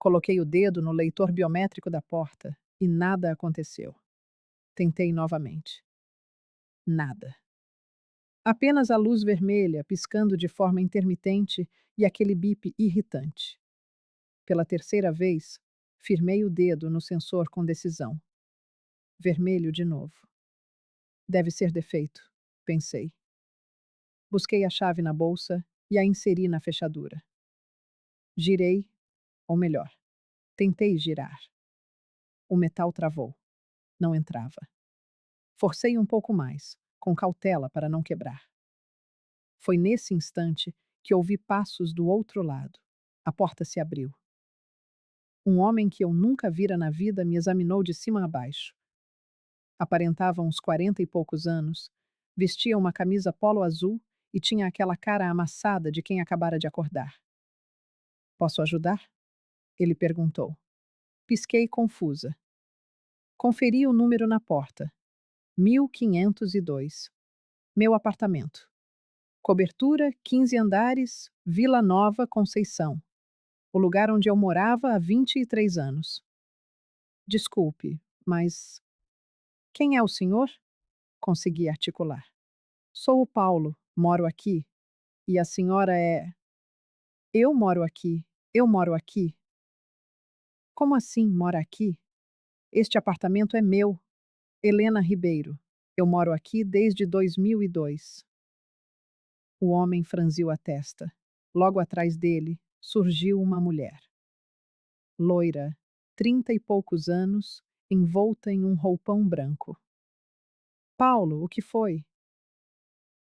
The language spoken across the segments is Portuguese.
Coloquei o dedo no leitor biométrico da porta e nada aconteceu. Tentei novamente. Nada. Apenas a luz vermelha piscando de forma intermitente e aquele bip irritante. Pela terceira vez, firmei o dedo no sensor com decisão. Vermelho de novo. Deve ser defeito, pensei. Busquei a chave na bolsa e a inseri na fechadura. Girei, ou melhor, tentei girar. O metal travou. Não entrava. Forcei um pouco mais, com cautela para não quebrar. Foi nesse instante que ouvi passos do outro lado. A porta se abriu. Um homem que eu nunca vira na vida me examinou de cima a baixo. Aparentava uns 40 e poucos anos, vestia uma camisa polo azul e tinha aquela cara amassada de quem acabara de acordar. Posso ajudar? Ele perguntou. Pisquei confusa. Conferi o número na porta. 1502. Meu apartamento. Cobertura, 15 andares, Vila Nova, Conceição. O lugar onde eu morava há 23 anos. Desculpe, mas quem é o senhor? Consegui articular. Sou o Paulo, moro aqui. E a senhora é. Eu moro aqui. Eu moro aqui. Como assim mora aqui? Este apartamento é meu. Helena Ribeiro. Eu moro aqui desde 2002. O homem franziu a testa. Logo atrás dele, surgiu uma mulher. Loira, 30 e poucos anos, envolta em um roupão branco. Paulo, o que foi?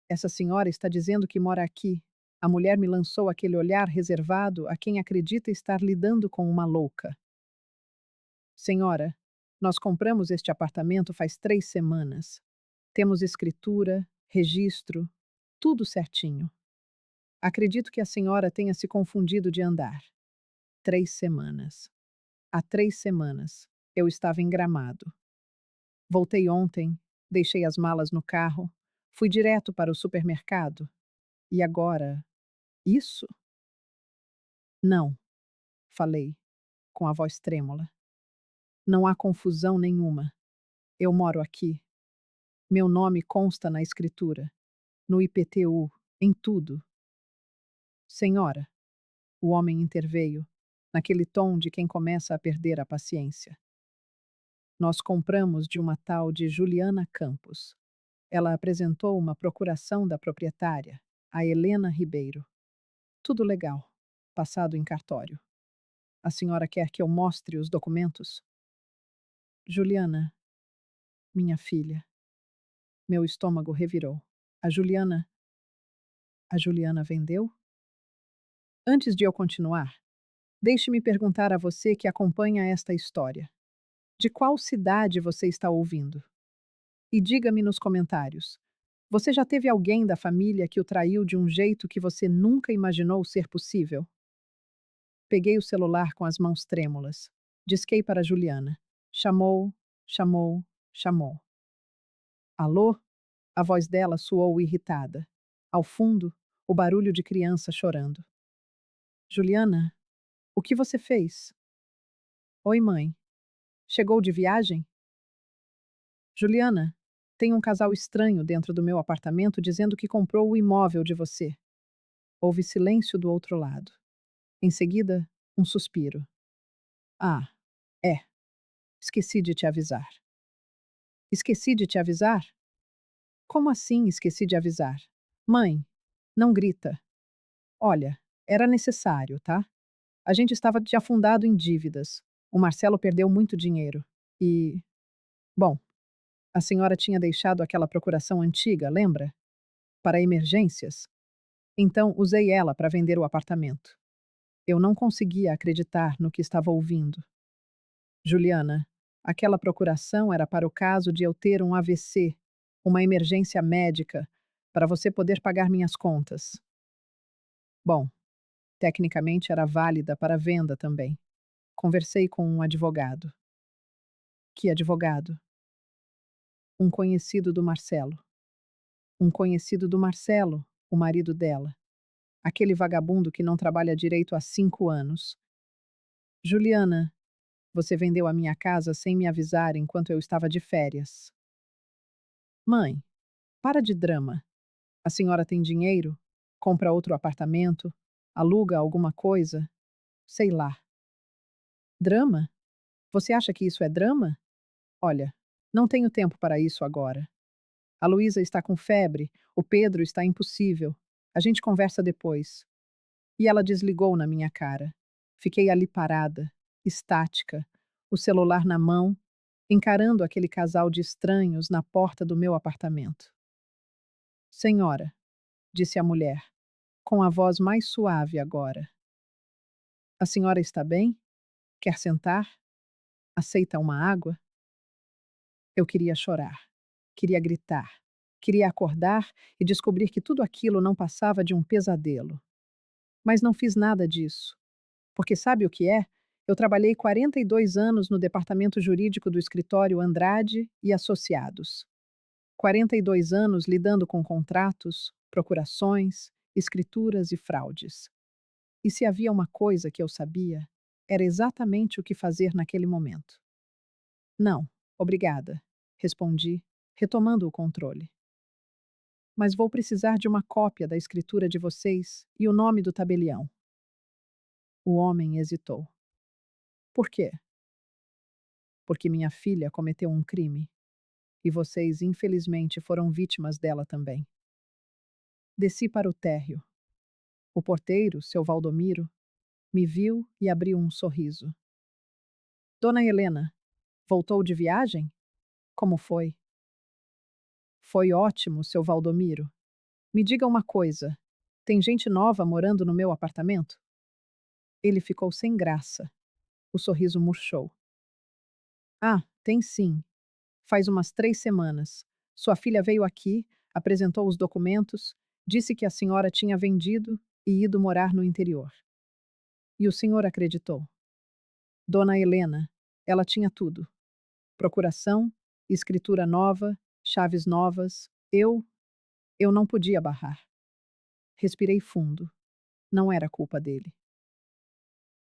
Essa senhora está dizendo que mora aqui. A mulher me lançou aquele olhar reservado a quem acredita estar lidando com uma louca. Senhora, nós compramos este apartamento faz 3 semanas. Temos escritura, registro, tudo certinho. Acredito que a senhora tenha se confundido de andar. 3 semanas. Há 3 semanas. Eu estava em Gramado. Voltei ontem, deixei as malas no carro, fui direto para o supermercado. E agora, isso? Não, falei, com a voz trêmula. Não há confusão nenhuma. Eu moro aqui. Meu nome consta na escritura, no IPTU, em tudo. Senhora, o homem interveio, naquele tom de quem começa a perder a paciência. Nós compramos de uma tal de Juliana Campos. Ela apresentou uma procuração da proprietária, a Helena Ribeiro. Tudo legal, passado em cartório. A senhora quer que eu mostre os documentos? Juliana, minha filha. Meu estômago revirou. A Juliana. A Juliana vendeu? Antes de eu continuar, deixe-me perguntar a você que acompanha esta história. De qual cidade você está ouvindo? E diga-me nos comentários. Você já teve alguém da família que o traiu de um jeito que você nunca imaginou ser possível? Peguei o celular com as mãos trêmulas. Disquei para Juliana. Chamou, chamou, chamou. Alô? A voz dela soou irritada. Ao fundo, o barulho de criança chorando. Juliana, o que você fez? Oi, mãe. Chegou de viagem? Juliana, tem um casal estranho dentro do meu apartamento dizendo que comprou o imóvel de você. Houve silêncio do outro lado. Em seguida, um suspiro. Ah, é. Esqueci de te avisar. Esqueci de te avisar? Como assim esqueci de avisar? Mãe, não grita. Olha, era necessário, tá? A gente estava de afundado em dívidas. O Marcelo perdeu muito dinheiro. E. Bom, a senhora tinha deixado aquela procuração antiga, lembra? Para emergências. Então usei ela para vender o apartamento. Eu não conseguia acreditar no que estava ouvindo. Juliana, aquela procuração era para o caso de eu ter um AVC, uma emergência médica, para você poder pagar minhas contas. Bom, tecnicamente era válida para venda também. Conversei com um advogado. Que advogado? Um conhecido do Marcelo. Um conhecido do Marcelo, o marido dela. Aquele vagabundo que não trabalha direito há 5 anos. Juliana, você vendeu a minha casa sem me avisar enquanto eu estava de férias. Mãe, para de drama. A senhora tem dinheiro? Compra outro apartamento? Aluga alguma coisa? Sei lá. Drama? Você acha que isso é drama? Olha, não tenho tempo para isso agora. A Luísa está com febre, o Pedro está impossível. A gente conversa depois. E ela desligou na minha cara. Fiquei ali parada, estática, o celular na mão, encarando aquele casal de estranhos na porta do meu apartamento. Senhora, disse a mulher, com a voz mais suave agora. A senhora está bem? Quer sentar? Aceita uma água? Eu queria chorar, queria gritar, queria acordar e descobrir que tudo aquilo não passava de um pesadelo. Mas não fiz nada disso. Porque sabe o que é? Eu trabalhei 42 anos no departamento jurídico do escritório Andrade e Associados. 42 anos lidando com contratos, procurações, escrituras e fraudes. E se havia uma coisa que eu sabia, era exatamente o que fazer naquele momento. Não, obrigada, respondi, retomando o controle. Mas vou precisar de uma cópia da escritura de vocês e o nome do tabelião. O homem hesitou. Por quê? Porque minha filha cometeu um crime. E vocês, infelizmente, foram vítimas dela também. Desci para o térreo. O porteiro, seu Valdomiro, me viu e abriu um sorriso. Dona Helena, voltou de viagem? Como foi? Foi ótimo, seu Valdomiro. Me diga uma coisa: tem gente nova morando no meu apartamento? Ele ficou sem graça. O sorriso murchou. Ah, tem sim. Faz umas 3 semanas. Sua filha veio aqui, apresentou os documentos, disse que a senhora tinha vendido e ido morar no interior. E o senhor acreditou. Dona Helena, ela tinha tudo: procuração, escritura nova, chaves novas. Eu não podia barrar. Respirei fundo. Não era culpa dele.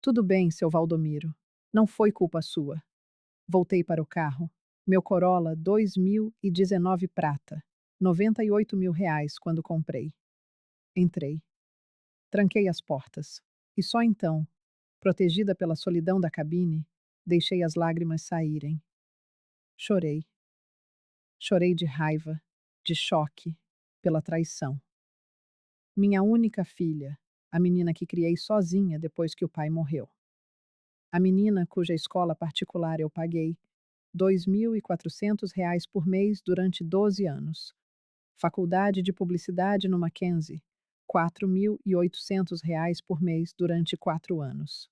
Tudo bem, seu Valdomiro. Não foi culpa sua. Voltei para o carro. Meu Corolla 2019 prata. R$ 98.000 quando comprei. Entrei. Tranquei as portas. E só então, protegida pela solidão da cabine, deixei as lágrimas saírem. Chorei. Chorei de raiva, de choque, pela traição. Minha única filha, a menina que criei sozinha depois que o pai morreu. A menina cuja escola particular eu paguei R$ 2.400 por mês durante 12 anos. Faculdade de Publicidade no Mackenzie, R$ 4.800 por mês durante 4 anos.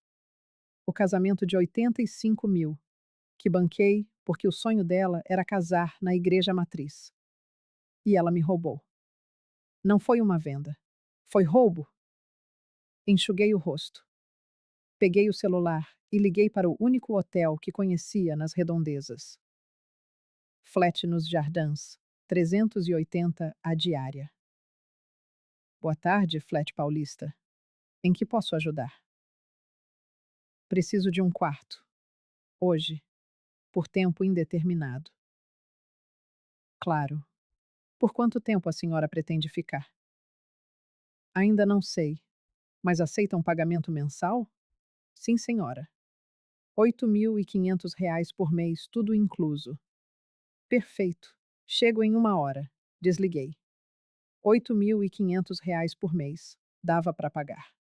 O casamento de 85 mil, que banquei porque o sonho dela era casar na igreja matriz. E ela me roubou. Não foi uma venda. Foi roubo. Enxuguei o rosto. Peguei o celular e liguei para o único hotel que conhecia nas redondezas. Flat nos Jardins, 380 a diária. Boa tarde, Flat Paulista. Em que posso ajudar? Preciso de um quarto. Hoje, por tempo indeterminado. Claro. Por quanto tempo a senhora pretende ficar? Ainda não sei. Mas aceita um pagamento mensal? Sim, senhora. R$ 8.500 por mês, tudo incluso. Perfeito. Chego em 1 hora. Desliguei. R$ 8.500 por mês. Dava para pagar.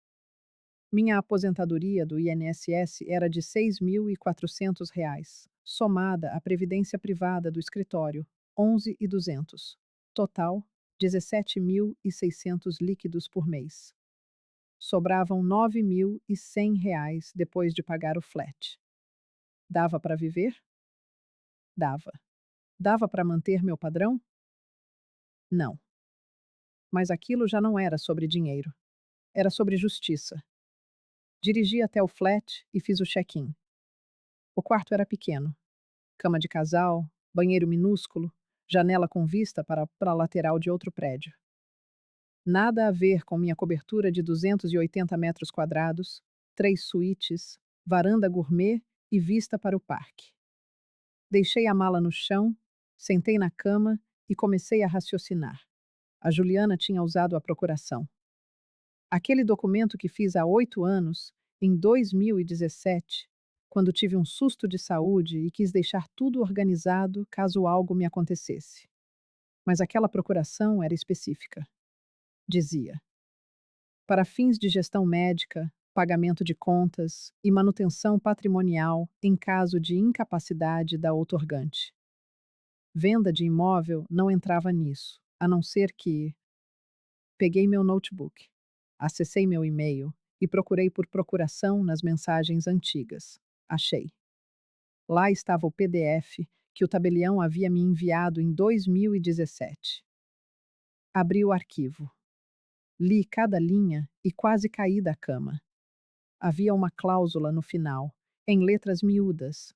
Minha aposentadoria do INSS era de R$ 6.400, somada à previdência privada do escritório, 11.200. Total, R$ 17.600 líquidos por mês. Sobravam R$ 9.100 depois de pagar o flat. Dava para viver? Dava. Dava para manter meu padrão? Não. Mas aquilo já não era sobre dinheiro. Era sobre justiça. Dirigi até o flat e fiz o check-in. O quarto era pequeno. Cama de casal, banheiro minúsculo, janela com vista para a lateral de outro prédio. Nada a ver com minha cobertura de 280 metros quadrados, 3 suítes, varanda gourmet e vista para o parque. Deixei a mala no chão, sentei na cama e comecei a raciocinar. A Juliana tinha usado a procuração. Aquele documento que fiz há 8 anos, em 2017, quando tive um susto de saúde e quis deixar tudo organizado caso algo me acontecesse. Mas aquela procuração era específica. Dizia: para fins de gestão médica, pagamento de contas e manutenção patrimonial em caso de incapacidade da outorgante. Venda de imóvel não entrava nisso, a não ser que peguei meu notebook, acessei meu e-mail e procurei por procuração nas mensagens antigas. Achei. Lá estava o PDF que o tabelião havia me enviado em 2017. Abri o arquivo. Li cada linha e quase caí da cama. Havia uma cláusula no final, em letras miúdas.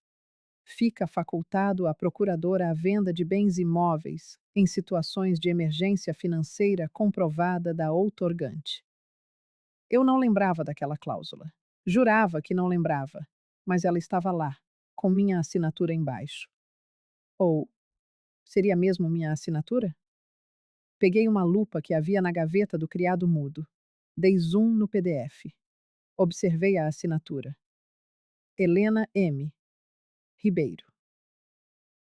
Fica facultado à procuradora a venda de bens imóveis em situações de emergência financeira comprovada da outorgante. Eu não lembrava daquela cláusula. Jurava que não lembrava, mas ela estava lá, com minha assinatura embaixo. Ou seria mesmo minha assinatura? Peguei uma lupa que havia na gaveta do criado mudo. Dei zoom no PDF. Observei a assinatura. Helena M. Ribeiro.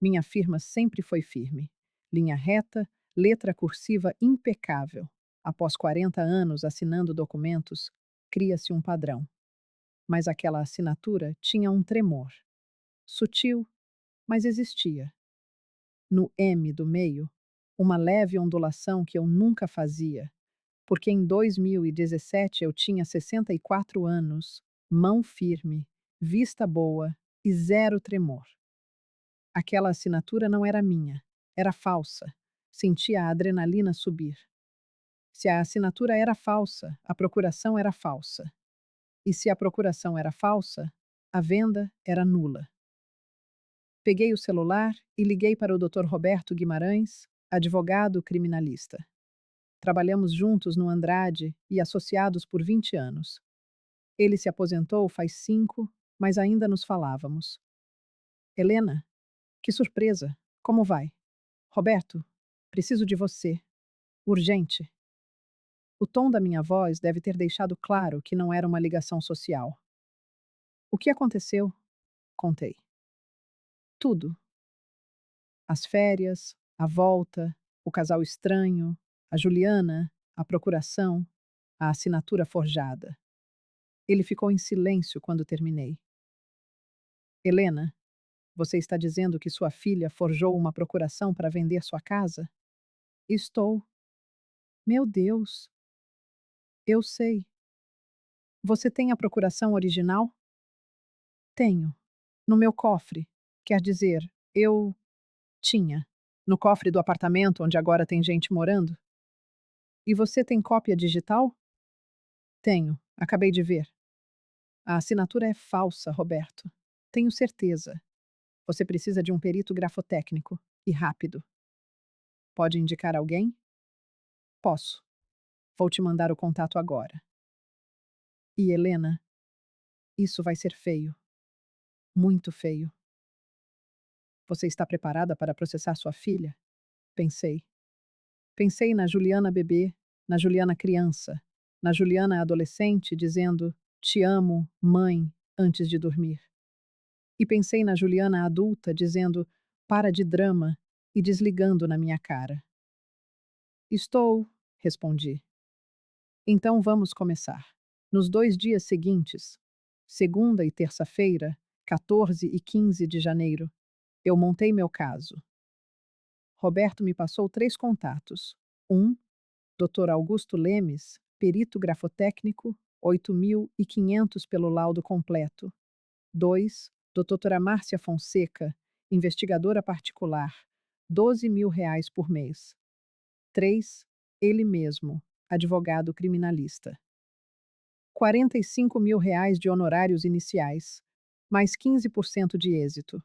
Minha firma sempre foi firme. Linha reta, letra cursiva impecável. Após 40 anos assinando documentos, cria-se um padrão. Mas aquela assinatura tinha um tremor. Sutil, mas existia. No M do meio, uma leve ondulação que eu nunca fazia, porque em 2017 eu tinha 64 anos, mão firme, vista boa e zero tremor. Aquela assinatura não era minha, era falsa. Sentia a adrenalina subir. Se a assinatura era falsa, a procuração era falsa. E se a procuração era falsa, a venda era nula. Peguei o celular e liguei para o Dr. Roberto Guimarães, advogado criminalista. Trabalhamos juntos no Andrade e associados por 20 anos. Ele se aposentou faz 5, mas ainda nos falávamos. Helena, que surpresa! Como vai? Roberto, preciso de você. Urgente. O tom da minha voz deve ter deixado claro que não era uma ligação social. O que aconteceu? Contei. Tudo. As férias, a volta, o casal estranho, a Juliana, a procuração, a assinatura forjada. Ele ficou em silêncio quando terminei. Helena, você está dizendo que sua filha forjou uma procuração para vender sua casa? Estou. Meu Deus. Eu sei. Você tem a procuração original? Tenho. No meu cofre. Quer dizer, eu tinha. No cofre do apartamento onde agora tem gente morando? E você tem cópia digital? Tenho. Acabei de ver. A assinatura é falsa, Roberto. Tenho certeza. Você precisa de um perito grafotécnico. E rápido. Pode indicar alguém? Posso. Vou te mandar o contato agora. E Helena, isso vai ser feio. Muito feio. Você está preparada para processar sua filha? Pensei. Pensei na Juliana bebê, na Juliana criança, na Juliana adolescente dizendo te amo, mãe, antes de dormir. E pensei na Juliana adulta dizendo para de drama e desligando na minha cara. Estou, respondi. Então vamos começar. Nos 2 dias seguintes, segunda e terça-feira, 14 e 15 de janeiro, eu montei meu caso. Roberto me passou 3 contatos. 1, Dr. Augusto Lemes, perito grafotécnico, 8.500 pelo laudo completo. 2, doutora Márcia Fonseca, investigadora particular, R$ 12.000 por mês. 3, ele mesmo, advogado criminalista. R$ 45.000 de honorários iniciais, mais 15% de êxito.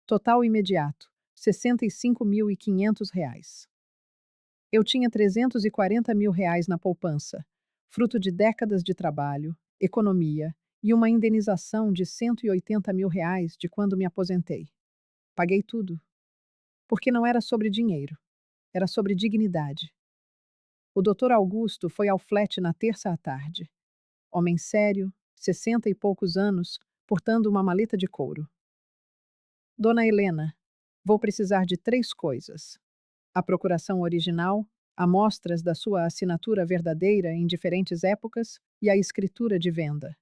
Total imediato, R$ 65.500. Eu tinha R$ 340.000 na poupança, fruto de décadas de trabalho, economia e uma indenização de R$ 180 mil de quando me aposentei. Paguei tudo, porque não era sobre dinheiro, era sobre dignidade. O Dr. Augusto foi ao flat na terça à tarde. Homem sério, 60 e poucos anos, portando uma maleta de couro. Dona Helena, vou precisar de 3 coisas: a procuração original, amostras da sua assinatura verdadeira em diferentes épocas e a escritura de venda.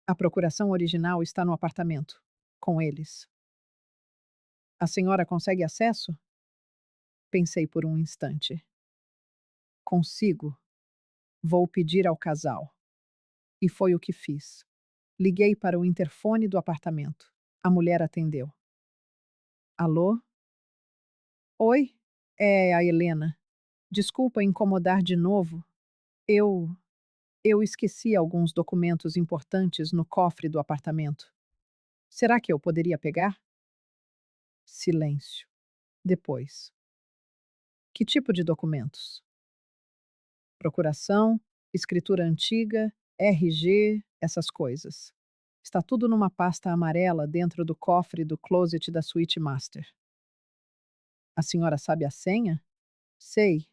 A procuração original está no apartamento, com eles. A senhora consegue acesso? Pensei por um instante. Consigo. Vou pedir ao casal. E foi o que fiz. Liguei para o interfone do apartamento. A mulher atendeu. Alô? Oi? É a Helena. Desculpa incomodar de novo. Eu. Eu esqueci alguns documentos importantes no cofre do apartamento. Será que eu poderia pegar? Silêncio. Depois. Que tipo de documentos? Procuração, escritura antiga, RG, essas coisas. Está tudo numa pasta amarela dentro do cofre do closet da suíte master. A senhora sabe a senha? Sei.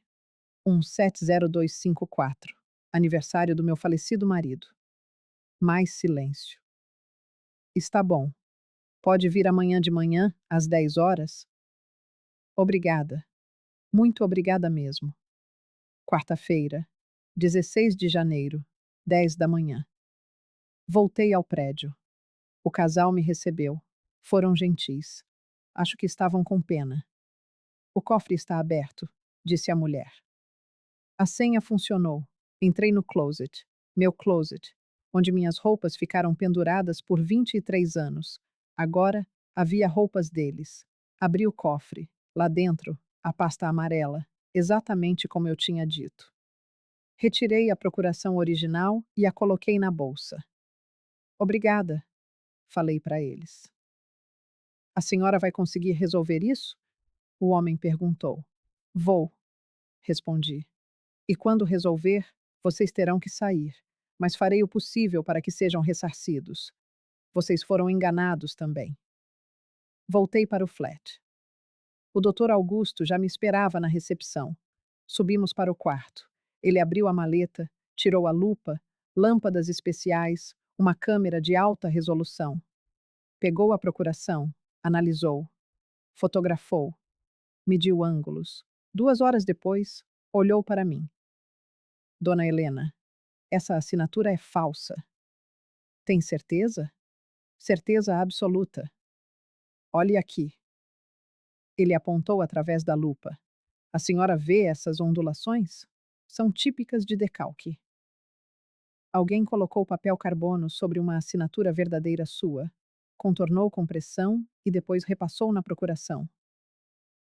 170254. Aniversário do meu falecido marido. Mais silêncio. Está bom. Pode vir amanhã de manhã, às 10 horas? Obrigada. Muito obrigada mesmo. Quarta-feira, 16 de janeiro, 10 da manhã. Voltei ao prédio. O casal me recebeu. Foram gentis. Acho que estavam com pena. O cofre está aberto, disse a mulher. A senha funcionou. Entrei no closet, meu closet, onde minhas roupas ficaram penduradas por 23 anos. Agora havia roupas deles. Abri o cofre. Lá dentro, a pasta amarela, exatamente como eu tinha dito. Retirei a procuração original e a coloquei na bolsa. Obrigada, falei para eles. A senhora vai conseguir resolver isso? O homem perguntou. Vou, respondi. E quando resolver, vocês terão que sair, mas farei o possível para que sejam ressarcidos. Vocês foram enganados também. Voltei para o flat. O Dr. Augusto já me esperava na recepção. Subimos para o quarto. Ele abriu a maleta, tirou a lupa, lâmpadas especiais, uma câmera de alta resolução. Pegou a procuração, analisou, fotografou, mediu ângulos. 2 horas depois, olhou para mim. Dona Helena, essa assinatura é falsa. Tem certeza? Certeza absoluta. Olhe aqui. Ele apontou através da lupa. A senhora vê essas ondulações? São típicas de decalque. Alguém colocou papel carbono sobre uma assinatura verdadeira sua, contornou com pressão e depois repassou na procuração.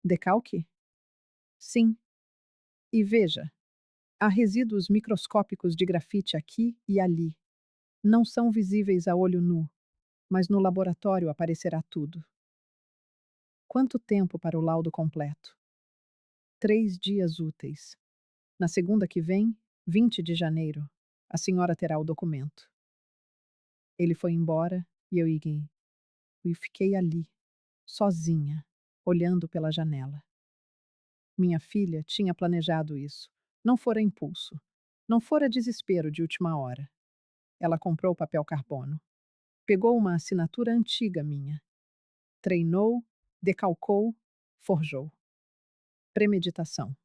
Decalque? Sim. E veja, há resíduos microscópicos de grafite aqui e ali. Não são visíveis a olho nu, mas no laboratório aparecerá tudo. Quanto tempo para o laudo completo? 3 dias úteis. Na segunda que vem, 20 de janeiro, a senhora terá o documento. Ele foi embora e eu fiquei ali, sozinha, olhando pela janela. Minha filha tinha planejado isso. Não fora impulso. Não fora desespero de última hora. Ela comprou papel carbono. Pegou uma assinatura antiga minha. Treinou, decalcou, forjou. Premeditação.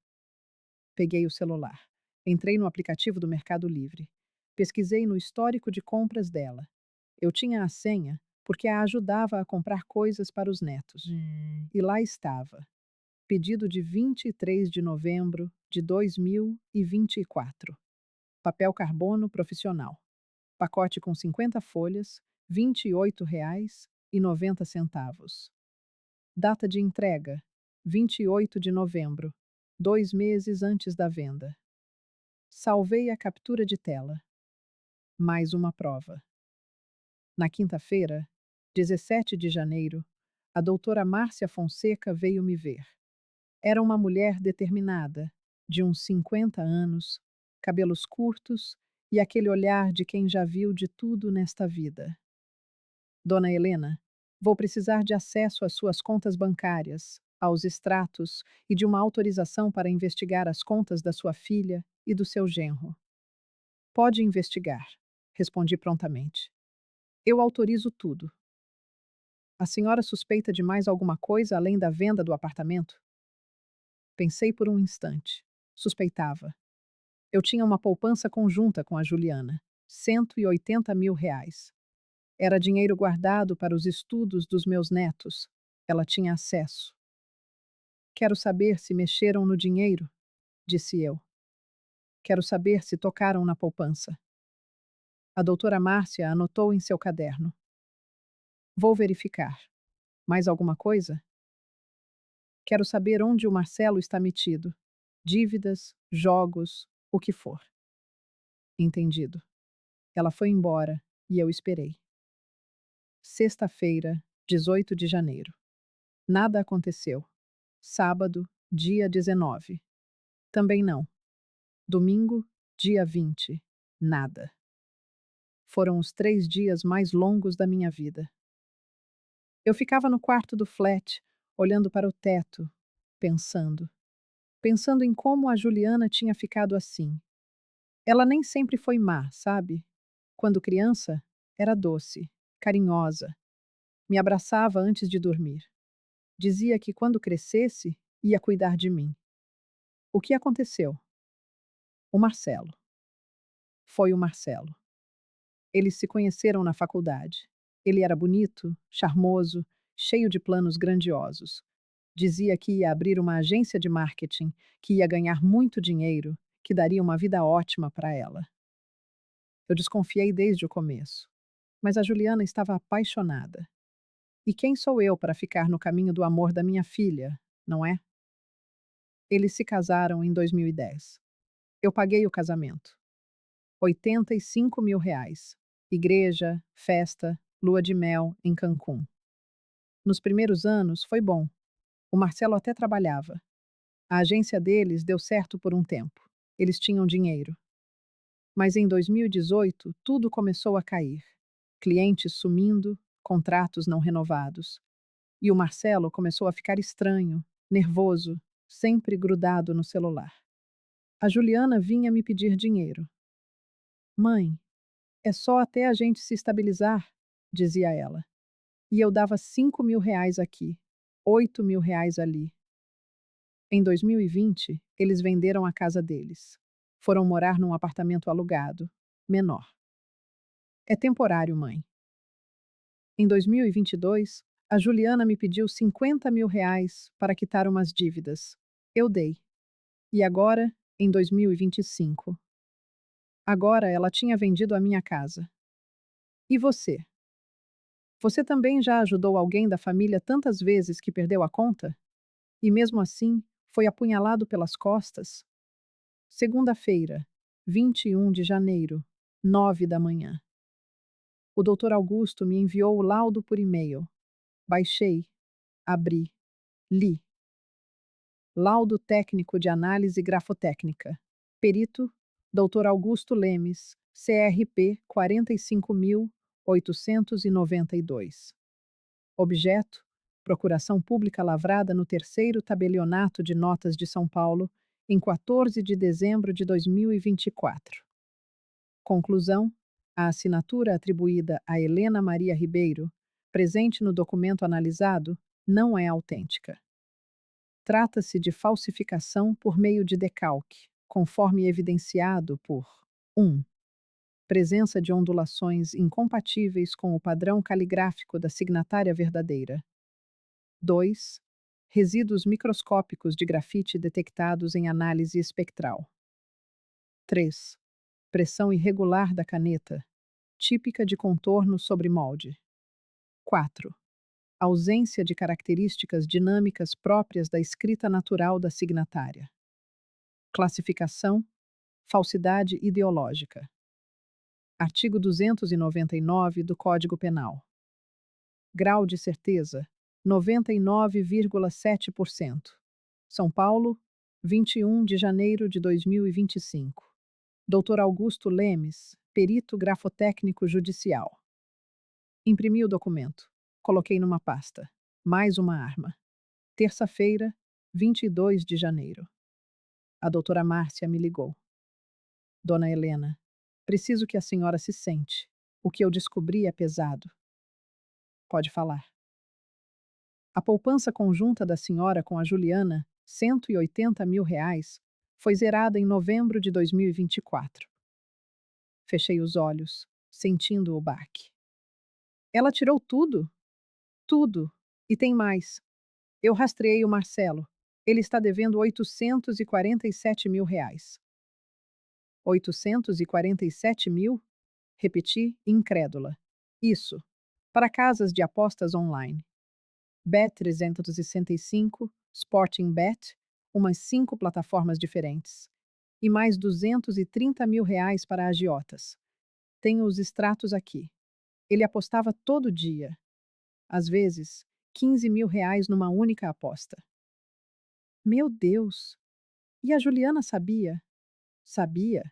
Peguei o celular. Entrei no aplicativo do Mercado Livre. Pesquisei no histórico de compras dela. Eu tinha a senha porque a ajudava a comprar coisas para os netos. E lá estava. Pedido de 23 de novembro de 2024. Papel carbono profissional. Pacote com 50 folhas, R$ 28,90. Data de entrega: 28 de novembro, 2 meses antes da venda. Salvei a captura de tela. Mais uma prova. Na quinta-feira, 17 de janeiro, a doutora Márcia Fonseca veio me ver. Era uma mulher determinada, de uns 50 anos, cabelos curtos e aquele olhar de quem já viu de tudo nesta vida. Dona Helena, vou precisar de acesso às suas contas bancárias, aos extratos e de uma autorização para investigar as contas da sua filha e do seu genro. Pode investigar, respondi prontamente. Eu autorizo tudo. A senhora suspeita de mais alguma coisa além da venda do apartamento? Pensei por um instante. Suspeitava. Eu tinha uma poupança conjunta com a Juliana, R$ 180.000. Era dinheiro guardado para os estudos dos meus netos. Ela tinha acesso. Quero saber se mexeram no dinheiro, disse eu. Quero saber se tocaram na poupança. A doutora Márcia anotou em seu caderno. Vou verificar. Mais alguma coisa? Quero saber onde o Marcelo está metido. Dívidas, jogos, o que for. Entendido. Ela foi embora e eu esperei. Sexta-feira, 18 de janeiro. Nada aconteceu. Sábado, dia 19. Também não. Domingo, dia 20. Nada. Foram os 3 dias mais longos da minha vida. Eu ficava no quarto do flat, olhando para o teto, pensando. Pensando em como a Juliana tinha ficado assim. Ela nem sempre foi má, sabe? Quando criança, era doce, carinhosa. Me abraçava antes de dormir. Dizia que quando crescesse, ia cuidar de mim. O que aconteceu? O Marcelo. Foi o Marcelo. Eles se conheceram na faculdade. Ele era bonito, charmoso, cheio de planos grandiosos. Dizia que ia abrir uma agência de marketing, que ia ganhar muito dinheiro, que daria uma vida ótima para ela. Eu desconfiei desde o começo. Mas a Juliana estava apaixonada. E quem sou eu para ficar no caminho do amor da minha filha, não é? Eles se casaram em 2010. Eu paguei o casamento. R$ 85.000. Igreja, festa, lua de mel em Cancún. Nos primeiros anos foi bom. O Marcelo até trabalhava. A agência deles deu certo por um tempo. Eles tinham dinheiro. Mas em 2018 tudo começou a cair. Clientes sumindo, contratos não renovados. E o Marcelo começou a ficar estranho, nervoso, sempre grudado no celular. A Juliana vinha me pedir dinheiro. Mãe, é só até a gente se estabilizar, dizia ela. E eu dava R$ 5.000 aqui, R$ 8.000 ali. Em 2020, eles venderam a casa deles. Foram morar num apartamento alugado, menor. É temporário, mãe. Em 2022, a Juliana me pediu R$ 50.000 para quitar umas dívidas. Eu dei. E agora, em 2025? Agora ela tinha vendido a minha casa. E você? Você também já ajudou alguém da família tantas vezes que perdeu a conta? E mesmo assim, foi apunhalado pelas costas? Segunda-feira, 21 de janeiro, 9 da manhã. O doutor Augusto me enviou o laudo por e-mail. Baixei, abri, li. Laudo técnico de análise grafotécnica. Perito, Dr. Augusto Lemes, CRP 45.892. Objeto: Procuração Pública lavrada no Terceiro Tabelionato de Notas de São Paulo, em 14 de dezembro de 2024. Conclusão: a assinatura atribuída a Helena Maria Ribeiro, presente no documento analisado, não é autêntica. Trata-se de falsificação por meio de decalque, conforme evidenciado por 1. Presença de ondulações incompatíveis com o padrão caligráfico da signatária verdadeira. 2. Resíduos microscópicos de grafite detectados em análise espectral. 3. Pressão irregular da caneta, típica de contorno sobre molde. 4. Ausência de características dinâmicas próprias da escrita natural da signatária. Classificação: falsidade ideológica. Artigo 299 do Código Penal. Grau de certeza: 99,7%. São Paulo, 21 de janeiro de 2025. Dr. Augusto Lemes, perito grafotécnico judicial. Imprimi o documento. Coloquei numa pasta. Mais uma arma. Terça-feira, 22 de janeiro. A doutora Márcia me ligou. Dona Helena, preciso que a senhora se sente. O que eu descobri é pesado. Pode falar. A poupança conjunta da senhora com a Juliana, R$ 180.000, foi zerada em novembro de 2024. Fechei os olhos, sentindo o baque. Ela tirou tudo? Tudo. E tem mais. Eu rastreei o Marcelo. Ele está devendo R$ 847.000. 847.000? Repeti, incrédula. Isso. Para casas de apostas online. Bet365, Sporting Bet, umas 5 plataformas diferentes. E mais R$ 230.000 para agiotas. Tenho os extratos aqui. Ele apostava todo dia. Às vezes, R$ 15.000 numa única aposta. Meu Deus! E a Juliana sabia? Sabia.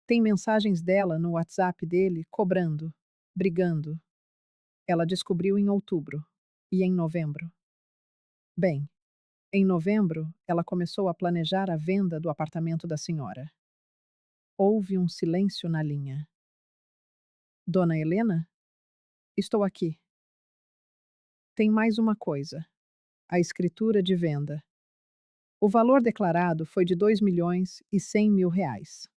Tem mensagens dela no WhatsApp dele cobrando, brigando. Ela descobriu em outubro. E em novembro? Bem, em novembro, ela começou a planejar a venda do apartamento da senhora. Houve um silêncio na linha. Dona Helena? Estou aqui. Tem mais uma coisa. A escritura de venda. O valor declarado foi de R$ 2.100.000.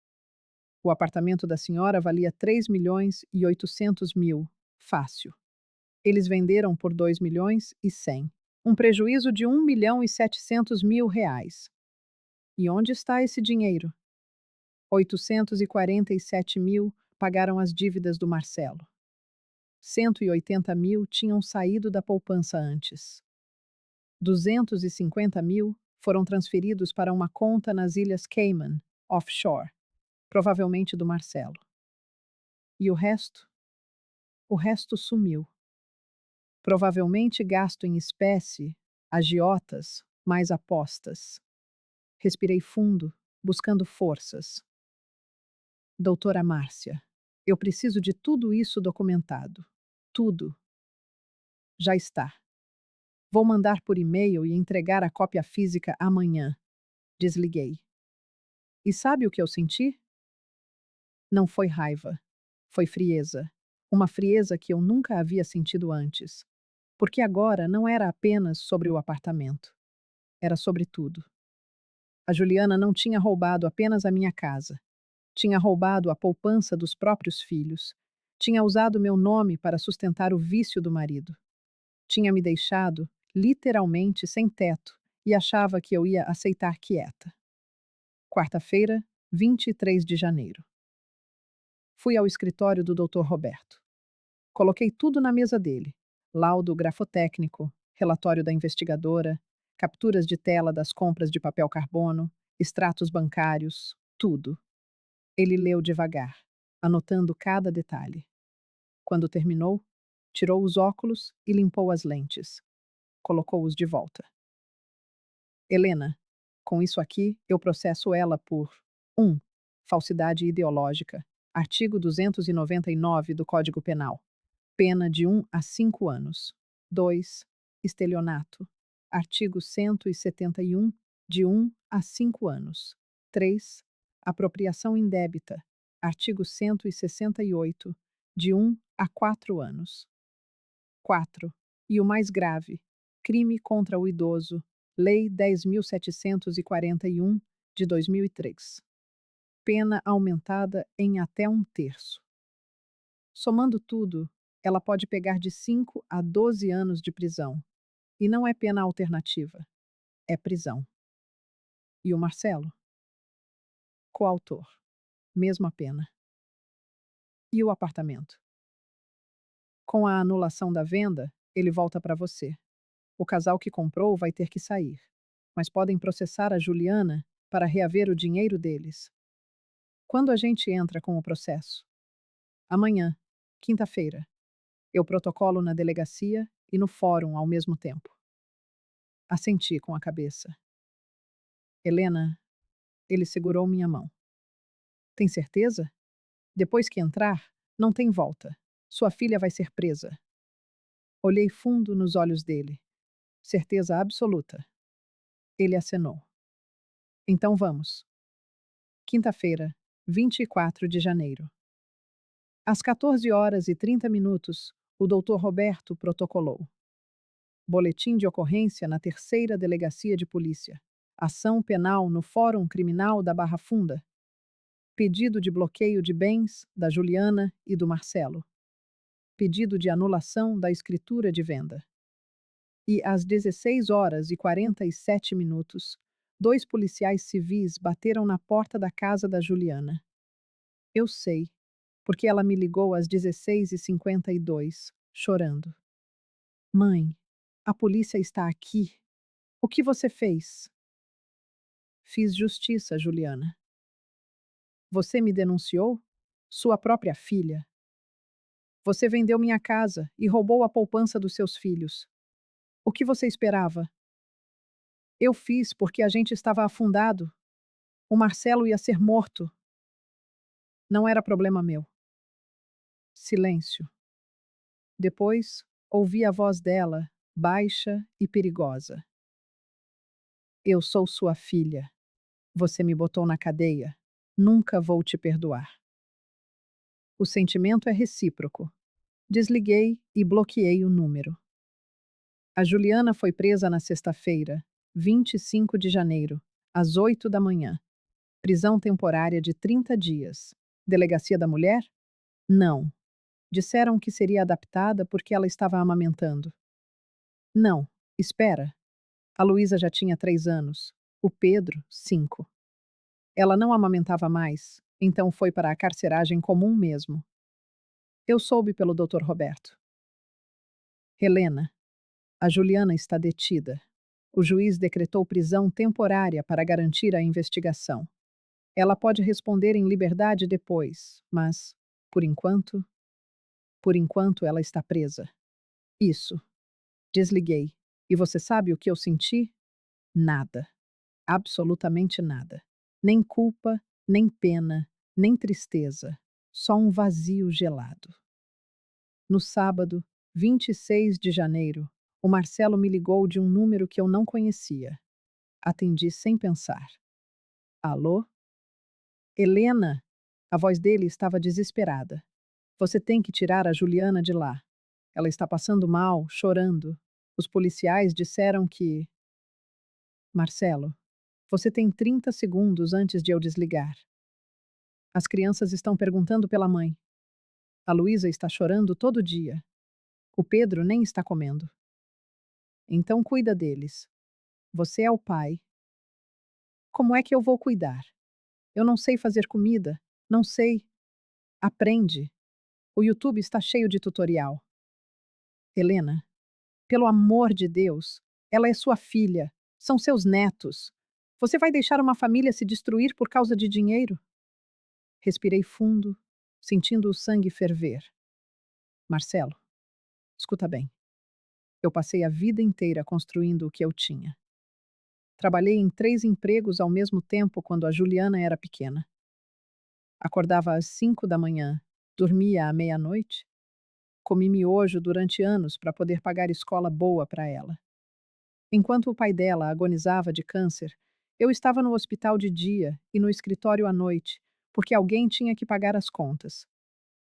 O apartamento da senhora valia R$ 3.800.000, fácil. Eles venderam por R$ 2.100.000, um prejuízo de R$ 1.700.000. E onde está esse dinheiro? 847.000 pagaram as dívidas do Marcelo. 180.000 tinham saído da poupança antes. 250.000 foram transferidos para uma conta nas Ilhas Cayman, offshore, provavelmente do Marcelo. E o resto? O resto sumiu. Provavelmente gasto em espécie, agiotas, mais apostas. Respirei fundo, buscando forças. Doutora Márcia, eu preciso de tudo isso documentado. Tudo. Já está. Vou mandar por e-mail e entregar a cópia física amanhã. Desliguei. E sabe o que eu senti? Não foi raiva. Foi frieza. Uma frieza que eu nunca havia sentido antes. Porque agora não era apenas sobre o apartamento. Era sobre tudo. A Juliana não tinha roubado apenas a minha casa. Tinha roubado a poupança dos próprios filhos. Tinha usado meu nome para sustentar o vício do marido. Tinha me deixado, literalmente, sem teto e achava que eu ia aceitar quieta. Quarta-feira, 23 de janeiro. Fui ao escritório do Dr. Roberto. Coloquei tudo na mesa dele: laudo grafotécnico, relatório da investigadora, capturas de tela das compras de papel carbono, extratos bancários, tudo. Ele leu devagar, anotando cada detalhe. Quando terminou, tirou os óculos e limpou as lentes. Colocou-os de volta. Helena, com isso aqui, eu processo ela por 1. Falsidade ideológica. Artigo 299 do Código Penal. Pena de 1 a 5 anos. 2. Estelionato. Artigo 171, de 1 a 5 anos. 3. Apropriação indébita. Artigo 168, de 1 a 4 anos. 4. E o mais grave, crime contra o idoso, Lei 10.741, de 2003. Pena aumentada em até 1/3. Somando tudo, ela pode pegar de 5 a 12 anos de prisão. E não é pena alternativa, é prisão. E o Marcelo? Coautor. Mesma pena. E o apartamento? Com a anulação da venda, ele volta para você. O casal que comprou vai ter que sair. Mas podem processar a Juliana para reaver o dinheiro deles. Quando a gente entra com o processo? Amanhã, quinta-feira. Eu protocolo na delegacia e no fórum ao mesmo tempo. Assenti com a cabeça. Helena, ele segurou minha mão. Tem certeza? Depois que entrar, não tem volta. Sua filha vai ser presa. Olhei fundo nos olhos dele. Certeza absoluta. Ele acenou. Então vamos. Quinta-feira, 24 de janeiro. Às 14h30, o doutor Roberto protocolou. Boletim de ocorrência na terceira delegacia de polícia. Ação penal no Fórum Criminal da Barra Funda. Pedido de bloqueio de bens da Juliana e do Marcelo. Pedido de anulação da escritura de venda. E às 16h47, dois policiais civis bateram na porta da casa da Juliana. Eu sei, porque ela me ligou às 16h52, chorando. Mãe, a polícia está aqui. O que você fez? Fiz justiça, Juliana. Você me denunciou? Sua própria filha. Você vendeu minha casa e roubou a poupança dos seus filhos. O que você esperava? Eu fiz porque a gente estava afundado. O Marcelo ia ser morto. Não era problema meu. Silêncio. Depois, ouvi a voz dela, baixa e perigosa. Eu sou sua filha. Você me botou na cadeia. Nunca vou te perdoar. O sentimento é recíproco. Desliguei e bloqueei o número. A Juliana foi presa na sexta-feira, 25 de janeiro, às 8 da manhã. Prisão temporária de 30 dias. Delegacia da Mulher? Não. Disseram que seria adaptada porque ela estava amamentando. Não, espera. A Luísa já tinha 3 anos. O Pedro, 5. Ela não amamentava mais, então foi para a carceragem comum mesmo. Eu soube pelo Dr. Roberto. Helena, a Juliana está detida. O juiz decretou prisão temporária para garantir a investigação. Ela pode responder em liberdade depois, mas, por enquanto ela está presa. Isso. Desliguei. E você sabe o que eu senti? Nada. Absolutamente nada. Nem culpa, nem pena, nem tristeza. Só um vazio gelado. No sábado, 26 de janeiro, o Marcelo me ligou de um número que eu não conhecia. Atendi sem pensar. Alô? Helena! A voz dele estava desesperada. Você tem que tirar a Juliana de lá. Ela está passando mal, chorando. Os policiais disseram que. Marcelo, você tem 30 segundos antes de eu desligar. As crianças estão perguntando pela mãe. A Luísa está chorando todo dia. O Pedro nem está comendo. Então cuida deles. Você é o pai. Como é que eu vou cuidar? Eu não sei fazer comida. Não sei. Aprende. O YouTube está cheio de tutorial. Helena, pelo amor de Deus, ela é sua filha. São seus netos. Você vai deixar uma família se destruir por causa de dinheiro? Respirei fundo, sentindo o sangue ferver. Marcelo, escuta bem. Eu passei a vida inteira construindo o que eu tinha. Trabalhei em 3 empregos ao mesmo tempo quando a Juliana era pequena. Acordava às 5 da manhã, dormia à meia-noite. Comi miojo durante anos para poder pagar escola boa para ela. Enquanto o pai dela agonizava de câncer, eu estava no hospital de dia e no escritório à noite, porque alguém tinha que pagar as contas.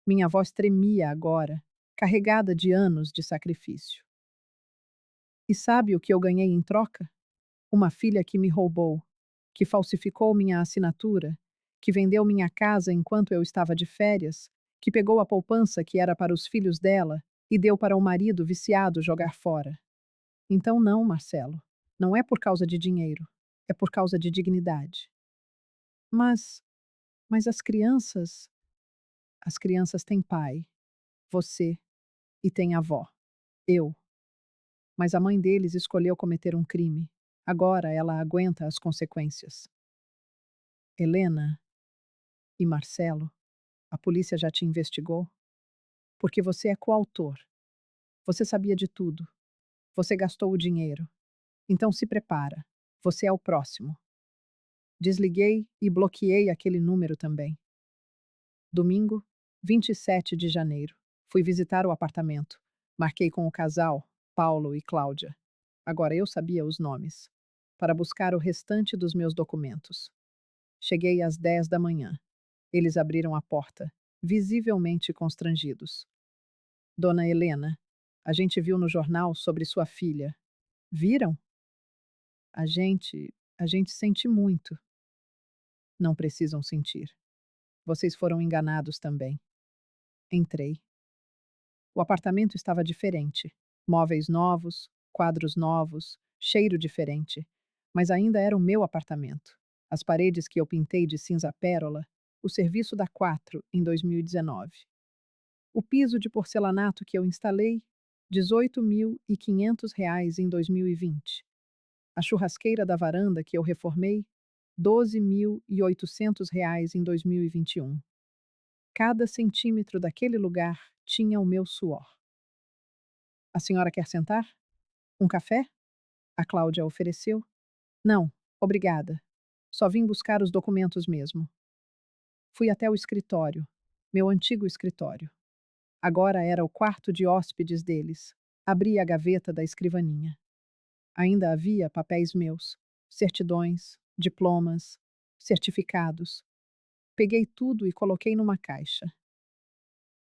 Minha voz tremia agora, carregada de anos de sacrifício. E sabe o que eu ganhei em troca? Uma filha que me roubou, que falsificou minha assinatura, que vendeu minha casa enquanto eu estava de férias, que pegou a poupança que era para os filhos dela e deu para o marido viciado jogar fora. Então, não, Marcelo. Não é por causa de dinheiro. É por causa de dignidade. Mas, mas as crianças. As crianças têm pai, você, e têm avó, eu. Mas a mãe deles escolheu cometer um crime. Agora ela aguenta as consequências. Helena e Marcelo, a polícia já te investigou? Porque você é coautor. Você sabia de tudo. Você gastou o dinheiro. Então se prepara. Você é o próximo. Desliguei e bloqueei aquele número também. Domingo, 27 de janeiro. Fui visitar o apartamento. Marquei com o casal, Paulo e Cláudia. Agora eu sabia os nomes. Para buscar o restante dos meus documentos. Cheguei às 10 da manhã. Eles abriram a porta, visivelmente constrangidos. Dona Helena, a gente viu no jornal sobre sua filha. Viram? A gente sente muito. Não precisam sentir. Vocês foram enganados também. Entrei. O apartamento estava diferente. Móveis novos, quadros novos, cheiro diferente. Mas ainda era o meu apartamento. As paredes que eu pintei de cinza pérola, o serviço da 4 em 2019. O piso de porcelanato que eu instalei, R$ 18.500 em 2020. A churrasqueira da varanda que eu reformei, R$ 12.800 em 2021. Cada centímetro daquele lugar tinha o meu suor. A senhora quer sentar? Um café? A Cláudia ofereceu. Não, obrigada. Só vim buscar os documentos mesmo. Fui até o escritório, meu antigo escritório. Agora era o quarto de hóspedes deles. Abri a gaveta da escrivaninha. Ainda havia papéis meus, certidões, diplomas, certificados. Peguei tudo e coloquei numa caixa.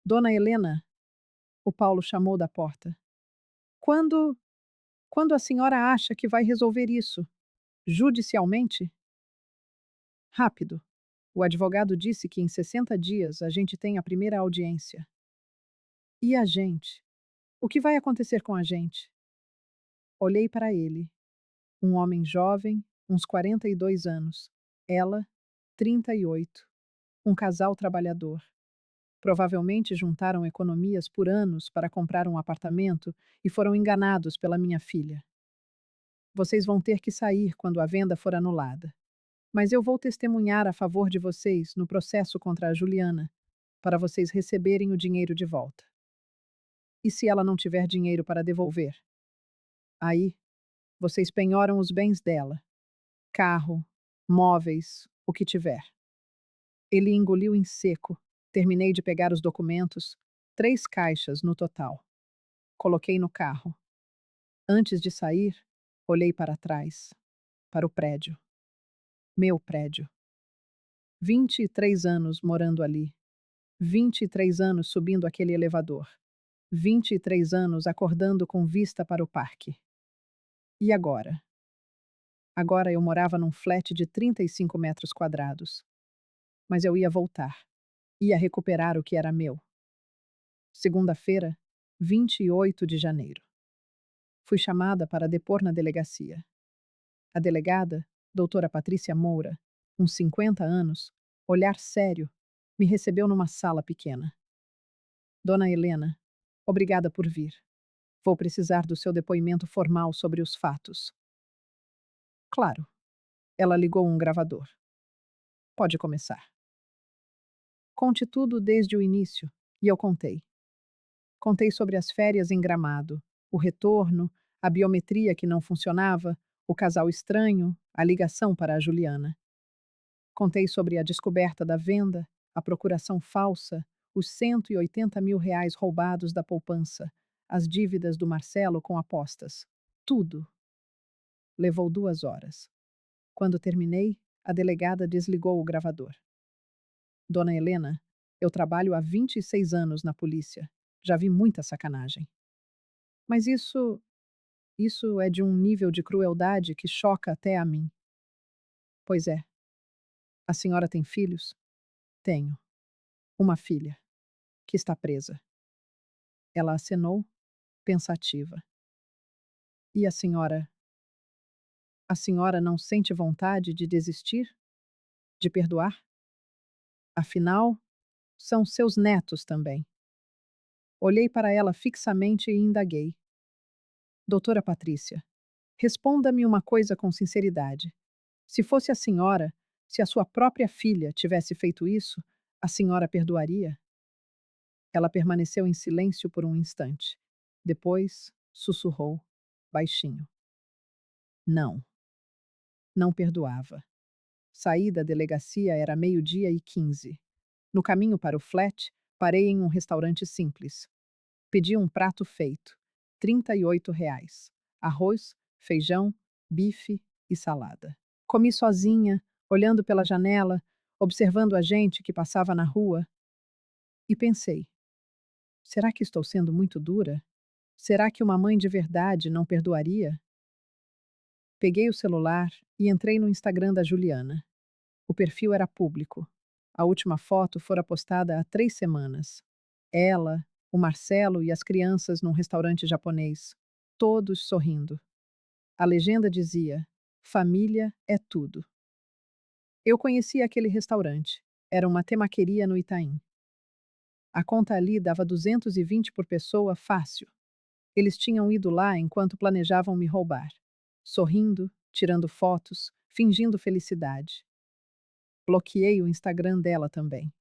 Dona Helena, o Paulo chamou da porta. Quando, quando a senhora acha que vai resolver isso? Judicialmente? Rápido. O advogado disse que em 60 dias a gente tem a primeira audiência. E a gente? O que vai acontecer com a gente? Olhei para ele. Um homem jovem, uns 42 anos. Ela, 38. Um casal trabalhador. Provavelmente juntaram economias por anos para comprar um apartamento e foram enganados pela minha filha. Vocês vão ter que sair quando a venda for anulada. Mas eu vou testemunhar a favor de vocês no processo contra a Juliana, para vocês receberem o dinheiro de volta. E se ela não tiver dinheiro para devolver? Aí, vocês penhoram os bens dela: carro, móveis, o que tiver. Ele engoliu em seco. Terminei de pegar os documentos, 3 caixas no total. Coloquei no carro. Antes de sair, olhei para trás, para o prédio. Meu prédio. 23 anos morando ali. 23 anos subindo aquele elevador. 23 anos acordando com vista para o parque. E agora? Agora eu morava num flat de 35 metros quadrados. Mas eu ia voltar. Ia recuperar o que era meu. Segunda-feira, 28 de janeiro. Fui chamada para depor na delegacia. A delegada, doutora Patrícia Moura, uns 50 anos, olhar sério, me recebeu numa sala pequena. Dona Helena, obrigada por vir. Vou precisar do seu depoimento formal sobre os fatos. Claro. Ela ligou um gravador. Pode começar. Conte tudo desde o início, e eu contei. Contei sobre as férias em Gramado, o retorno, a biometria que não funcionava, o casal estranho, a ligação para a Juliana. Contei sobre a descoberta da venda, a procuração falsa, os R$ 180.000 roubados da poupança, as dívidas do Marcelo com apostas. Tudo. Levou 2 horas. Quando terminei, a delegada desligou o gravador. Dona Helena, eu trabalho há 26 anos na polícia. Já vi muita sacanagem. Mas isso é de um nível de crueldade que choca até a mim. Pois é. A senhora tem filhos? Tenho. Uma filha, que está presa. Ela acenou, pensativa. E a senhora? A senhora não sente vontade de desistir? De perdoar? Afinal, são seus netos também. Olhei para ela fixamente e indaguei. Doutora Patrícia, responda-me uma coisa com sinceridade. Se fosse a senhora, se a sua própria filha tivesse feito isso, a senhora perdoaria? Ela permaneceu em silêncio por um instante. Depois, sussurrou, baixinho. Não. Não perdoava. Saí da delegacia era 12:15. No caminho para o flat, parei em um restaurante simples. Pedi um prato feito, R$ 38. Arroz, feijão, bife e salada. Comi sozinha, olhando pela janela, observando a gente que passava na rua, e pensei: será que estou sendo muito dura? Será que uma mãe de verdade não perdoaria? Peguei o celular e entrei no Instagram da Juliana. O perfil era público. A última foto fora postada há 3 semanas. Ela, o Marcelo e as crianças num restaurante japonês, todos sorrindo. A legenda dizia: família é tudo. Eu conhecia aquele restaurante. Era uma temaqueria no Itaim. A conta ali dava 220 por pessoa fácil. Eles tinham ido lá enquanto planejavam me roubar. Sorrindo, tirando fotos, fingindo felicidade. Bloqueei o Instagram dela também.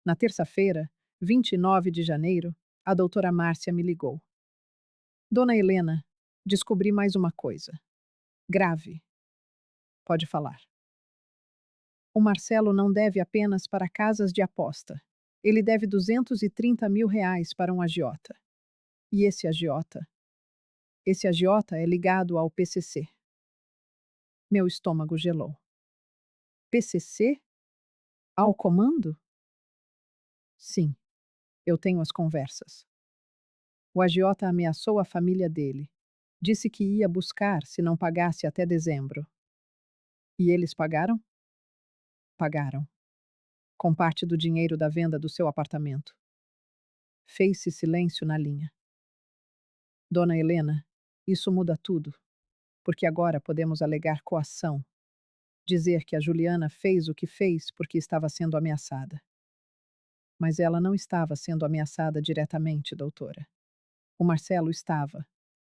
Na terça-feira, 29 de janeiro, a doutora Márcia me ligou. Dona Helena, descobri mais uma coisa. Grave. Pode falar. O Marcelo não deve apenas para casas de aposta. Ele deve R$ 230 mil para um agiota. E esse agiota é ligado ao PCC. Meu estômago gelou. PCC? Ao comando? Sim, eu tenho as conversas. O agiota ameaçou a família dele. Disse que ia buscar se não pagasse até dezembro. E eles pagaram? Pagaram. Com parte do dinheiro da venda do seu apartamento. Fez-se silêncio na linha. Dona Helena, isso muda tudo, porque agora podemos alegar coação, dizer que a Juliana fez o que fez porque estava sendo ameaçada. Mas ela não estava sendo ameaçada diretamente, doutora. O Marcelo estava,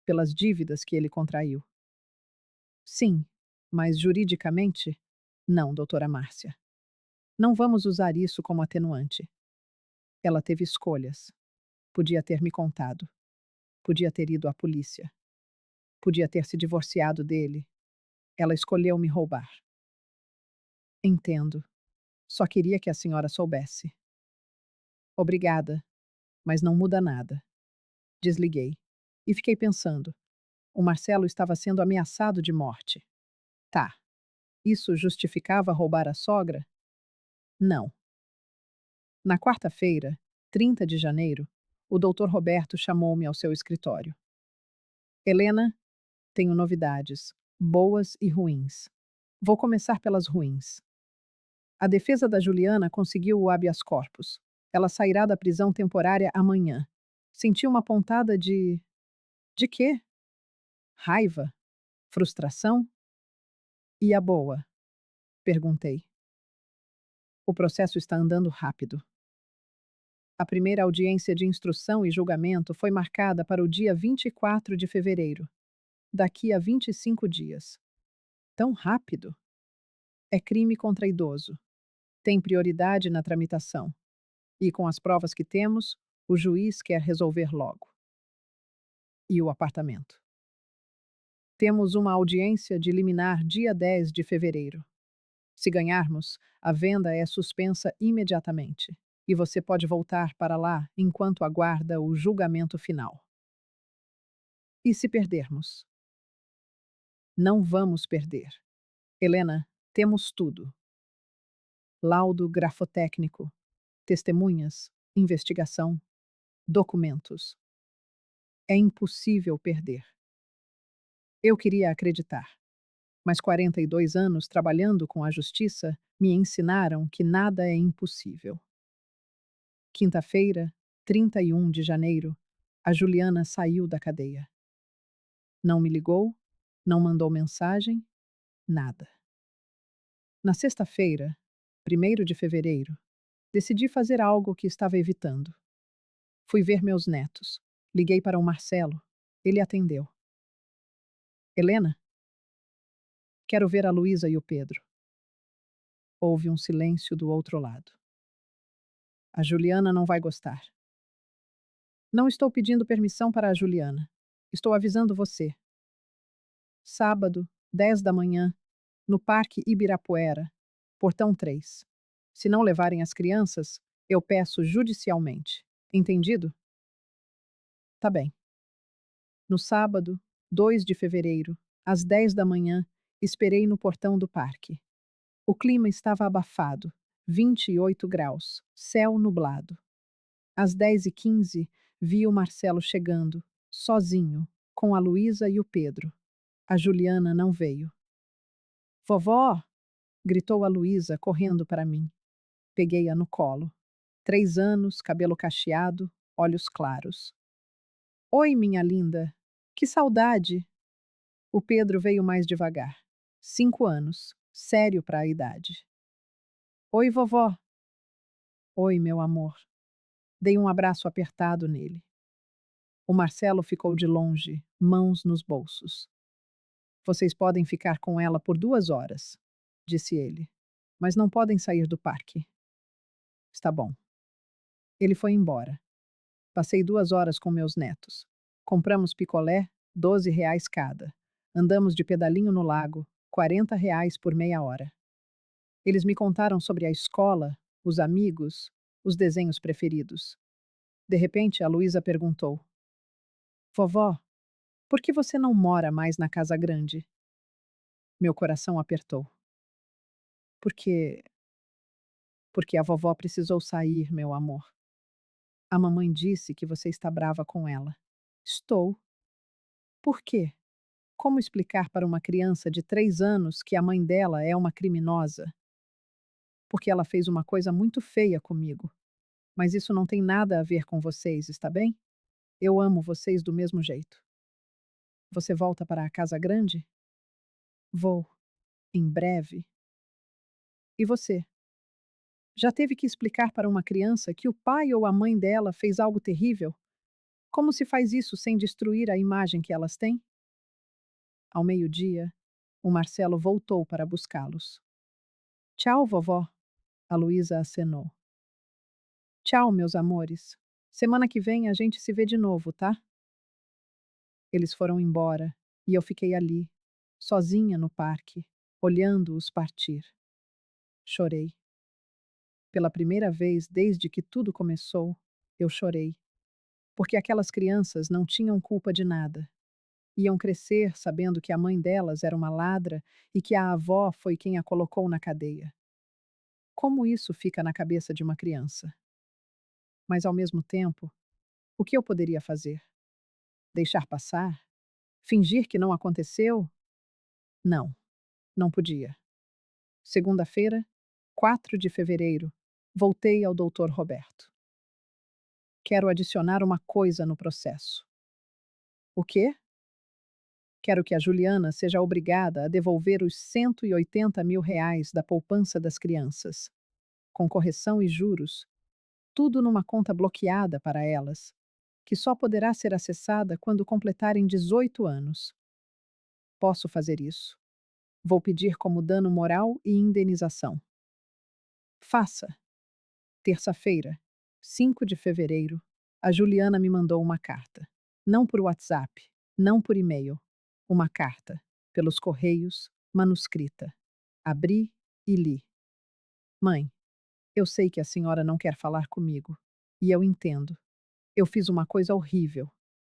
pelas dívidas que ele contraiu. Sim, mas juridicamente, não, doutora Márcia. Não vamos usar isso como atenuante. Ela teve escolhas. Podia ter me contado. Podia ter ido à polícia. Podia ter se divorciado dele. Ela escolheu me roubar. Entendo. Só queria que a senhora soubesse. Obrigada, mas não muda nada. Desliguei. E fiquei pensando. O Marcelo estava sendo ameaçado de morte. Tá. Isso justificava roubar a sogra? Não. Na quarta-feira, 30 de janeiro, o doutor Roberto chamou-me ao seu escritório. Helena, tenho novidades, boas e ruins. Vou começar pelas ruins. A defesa da Juliana conseguiu o habeas corpus. Ela sairá da prisão temporária amanhã. Senti uma pontada de. De quê? Raiva? Frustração? E a boa? Perguntei. O processo está andando rápido. A primeira audiência de instrução e julgamento foi marcada para o dia 24 de fevereiro, daqui a 25 dias. Tão rápido? É crime contra idoso. Tem prioridade na tramitação. E com as provas que temos, o juiz quer resolver logo. E o apartamento? Temos uma audiência de liminar dia 10 de fevereiro. Se ganharmos, a venda é suspensa imediatamente. E você pode voltar para lá enquanto aguarda o julgamento final. E se perdermos? Não vamos perder. Helena, temos tudo: laudo grafotécnico, testemunhas, investigação, documentos. É impossível perder. Eu queria acreditar, mas 42 anos trabalhando com a justiça me ensinaram que nada é impossível. Quinta-feira, 31 de janeiro, a Juliana saiu da cadeia. Não me ligou, não mandou mensagem, nada. Na sexta-feira, 1º de fevereiro, decidi fazer algo que estava evitando. Fui ver meus netos. Liguei para o Marcelo. Ele atendeu. Helena? Quero ver a Luísa e o Pedro. Houve um silêncio do outro lado. A Juliana não vai gostar. Não estou pedindo permissão para a Juliana. Estou avisando você. Sábado, 10 da manhã, no Parque Ibirapuera, Portão 3. Se não levarem as crianças, eu peço judicialmente. Entendido? Tá bem. No sábado, 2 de fevereiro, às 10 da manhã, esperei no portão do parque. O clima estava abafado, 28 graus, céu nublado. Às 10h15, vi o Marcelo chegando, sozinho, com a Luísa e o Pedro. A Juliana não veio. Vovó! Gritou a Luísa, correndo para mim. Peguei-a no colo. 3 anos, cabelo cacheado, olhos claros. Oi, minha linda! Que saudade! O Pedro veio mais devagar. 5 anos, sério para a idade. Oi, vovó! Oi, meu amor. Dei um abraço apertado nele. O Marcelo ficou de longe, mãos nos bolsos. Vocês podem ficar com ela por 2 horas, disse ele. Mas não podem sair do parque. Está bom. Ele foi embora. Passei 2 horas com meus netos. Compramos picolé, R$ 12 cada. Andamos de pedalinho no lago, R$ 40 por meia hora. Eles me contaram sobre a escola, os amigos, os desenhos preferidos. De repente, a Luísa perguntou: Vovó, por que você não mora mais na casa grande? Meu coração apertou. Porque. Porque a vovó precisou sair, meu amor. A mamãe disse que você está brava com ela. Estou. Por quê? Como explicar para uma criança de 3 anos que a mãe dela é uma criminosa? Porque ela fez uma coisa muito feia comigo. Mas isso não tem nada a ver com vocês, está bem? Eu amo vocês do mesmo jeito. Você volta para a casa grande? Vou. Em breve. E você? Já teve que explicar para uma criança que o pai ou a mãe dela fez algo terrível? Como se faz isso sem destruir a imagem que elas têm? Ao meio-dia, o Marcelo voltou para buscá-los. Tchau, vovó. A Luísa acenou. Tchau, meus amores. Semana que vem a gente se vê de novo, tá? Eles foram embora e eu fiquei ali, sozinha no parque, olhando-os partir. Chorei. Pela primeira vez desde que tudo começou, eu chorei. Porque aquelas crianças não tinham culpa de nada. Iam crescer sabendo que a mãe delas era uma ladra e que a avó foi quem a colocou na cadeia. Como isso fica na cabeça de uma criança? Mas, ao mesmo tempo, o que eu poderia fazer? Deixar passar? Fingir que não aconteceu? Não, não podia. Segunda-feira, 4 de fevereiro, voltei ao Dr. Roberto. Quero adicionar uma coisa no processo. O quê? Quero que a Juliana seja obrigada a devolver os R$ 180 mil da poupança das crianças, com correção e juros, tudo numa conta bloqueada para elas, que só poderá ser acessada quando completarem 18 anos. Posso fazer isso. Vou pedir como dano moral e indenização. Faça. Terça-feira, 5 de fevereiro, a Juliana me mandou uma carta. Não por WhatsApp, não por e-mail. Uma carta, pelos correios, manuscrita. Abri e li. Mãe, eu sei que a senhora não quer falar comigo. E eu entendo. Eu fiz uma coisa horrível.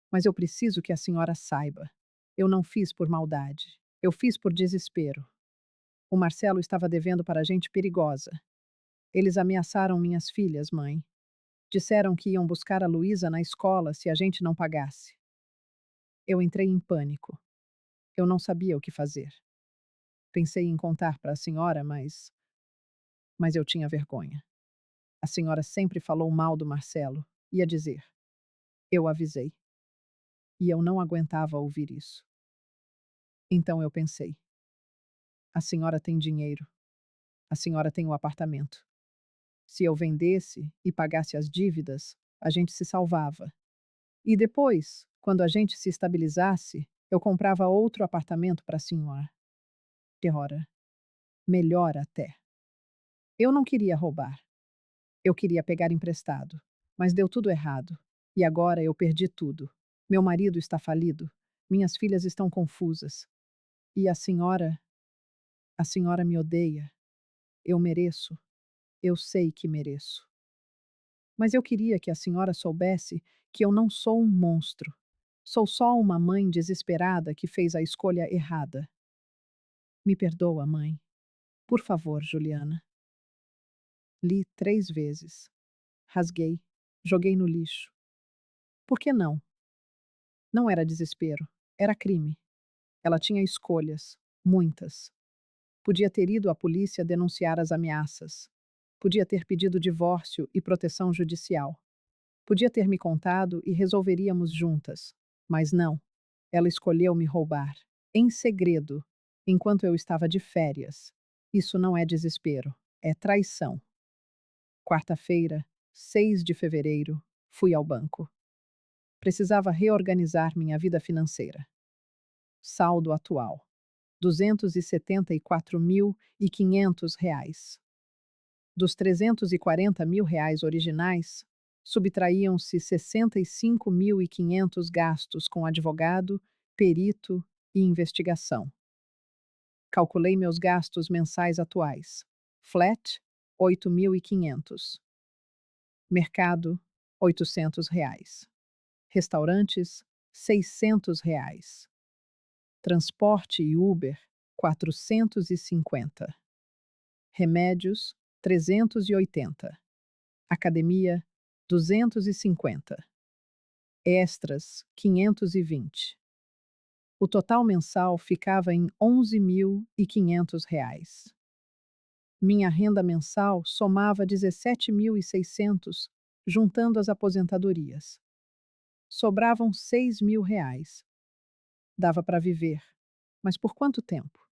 Mas eu preciso que a senhora saiba. Eu não fiz por maldade. Eu fiz por desespero. O Marcelo estava devendo para gente perigosa. Eles ameaçaram minhas filhas, mãe. Disseram que iam buscar a Luísa na escola se a gente não pagasse. Eu entrei em pânico. Eu não sabia o que fazer. Pensei em contar para a senhora, mas eu tinha vergonha. A senhora sempre falou mal do Marcelo, ia dizer. Eu avisei. E eu não aguentava ouvir isso. Então eu pensei: a senhora tem dinheiro. A senhora tem o apartamento. Se eu vendesse e pagasse as dívidas, a gente se salvava. E depois, quando a gente se estabilizasse, eu comprava outro apartamento para a senhora. Ora, melhor até. Eu não queria roubar. Eu queria pegar emprestado. Mas deu tudo errado. E agora eu perdi tudo. Meu marido está falido. Minhas filhas estão confusas. E a senhora me odeia. Eu mereço. Eu sei que mereço. Mas eu queria que a senhora soubesse que eu não sou um monstro. Sou só uma mãe desesperada que fez a escolha errada. Me perdoa, mãe. Por favor, Juliana. Li 3 vezes. Rasguei. Joguei no lixo. Por que não? Não era desespero. Era crime. Ela tinha escolhas. Muitas. Podia ter ido à polícia denunciar as ameaças. Podia ter pedido divórcio e proteção judicial. Podia ter me contado e resolveríamos juntas. Mas não. Ela escolheu me roubar. Em segredo. Enquanto eu estava de férias. Isso não é desespero. É traição. Quarta-feira, 6 de fevereiro, fui ao banco. Precisava reorganizar minha vida financeira. Saldo atual: R$ 274.500. Dos R$ 340.000 originais, subtraíam-se 65.500 gastos com advogado, perito e investigação. Calculei meus gastos mensais atuais. Flat, 8.500. Mercado, R$ 800. Restaurantes, R$ 600. Transporte e Uber, 450. Remédios, 380. Academia, 250. Extras, 520. O total mensal ficava em R$ 11.500. Minha renda mensal somava 17.600, juntando as aposentadorias. Sobravam R$ 6.000. Dava para viver. Mas por quanto tempo?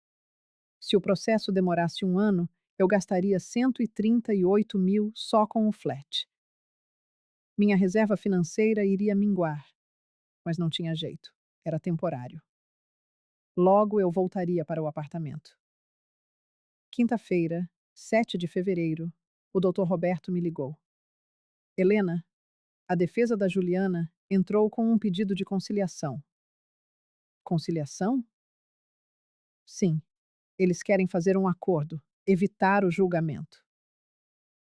Se o processo demorasse um ano, eu gastaria 138 mil só com o flat. Minha reserva financeira iria minguar, mas não tinha jeito. Era temporário. Logo eu voltaria para o apartamento. Quinta-feira, 7 de fevereiro, o Dr. Roberto me ligou. Helena, a defesa da Juliana entrou com um pedido de conciliação. Conciliação? Sim. Eles querem fazer um acordo, evitar o julgamento.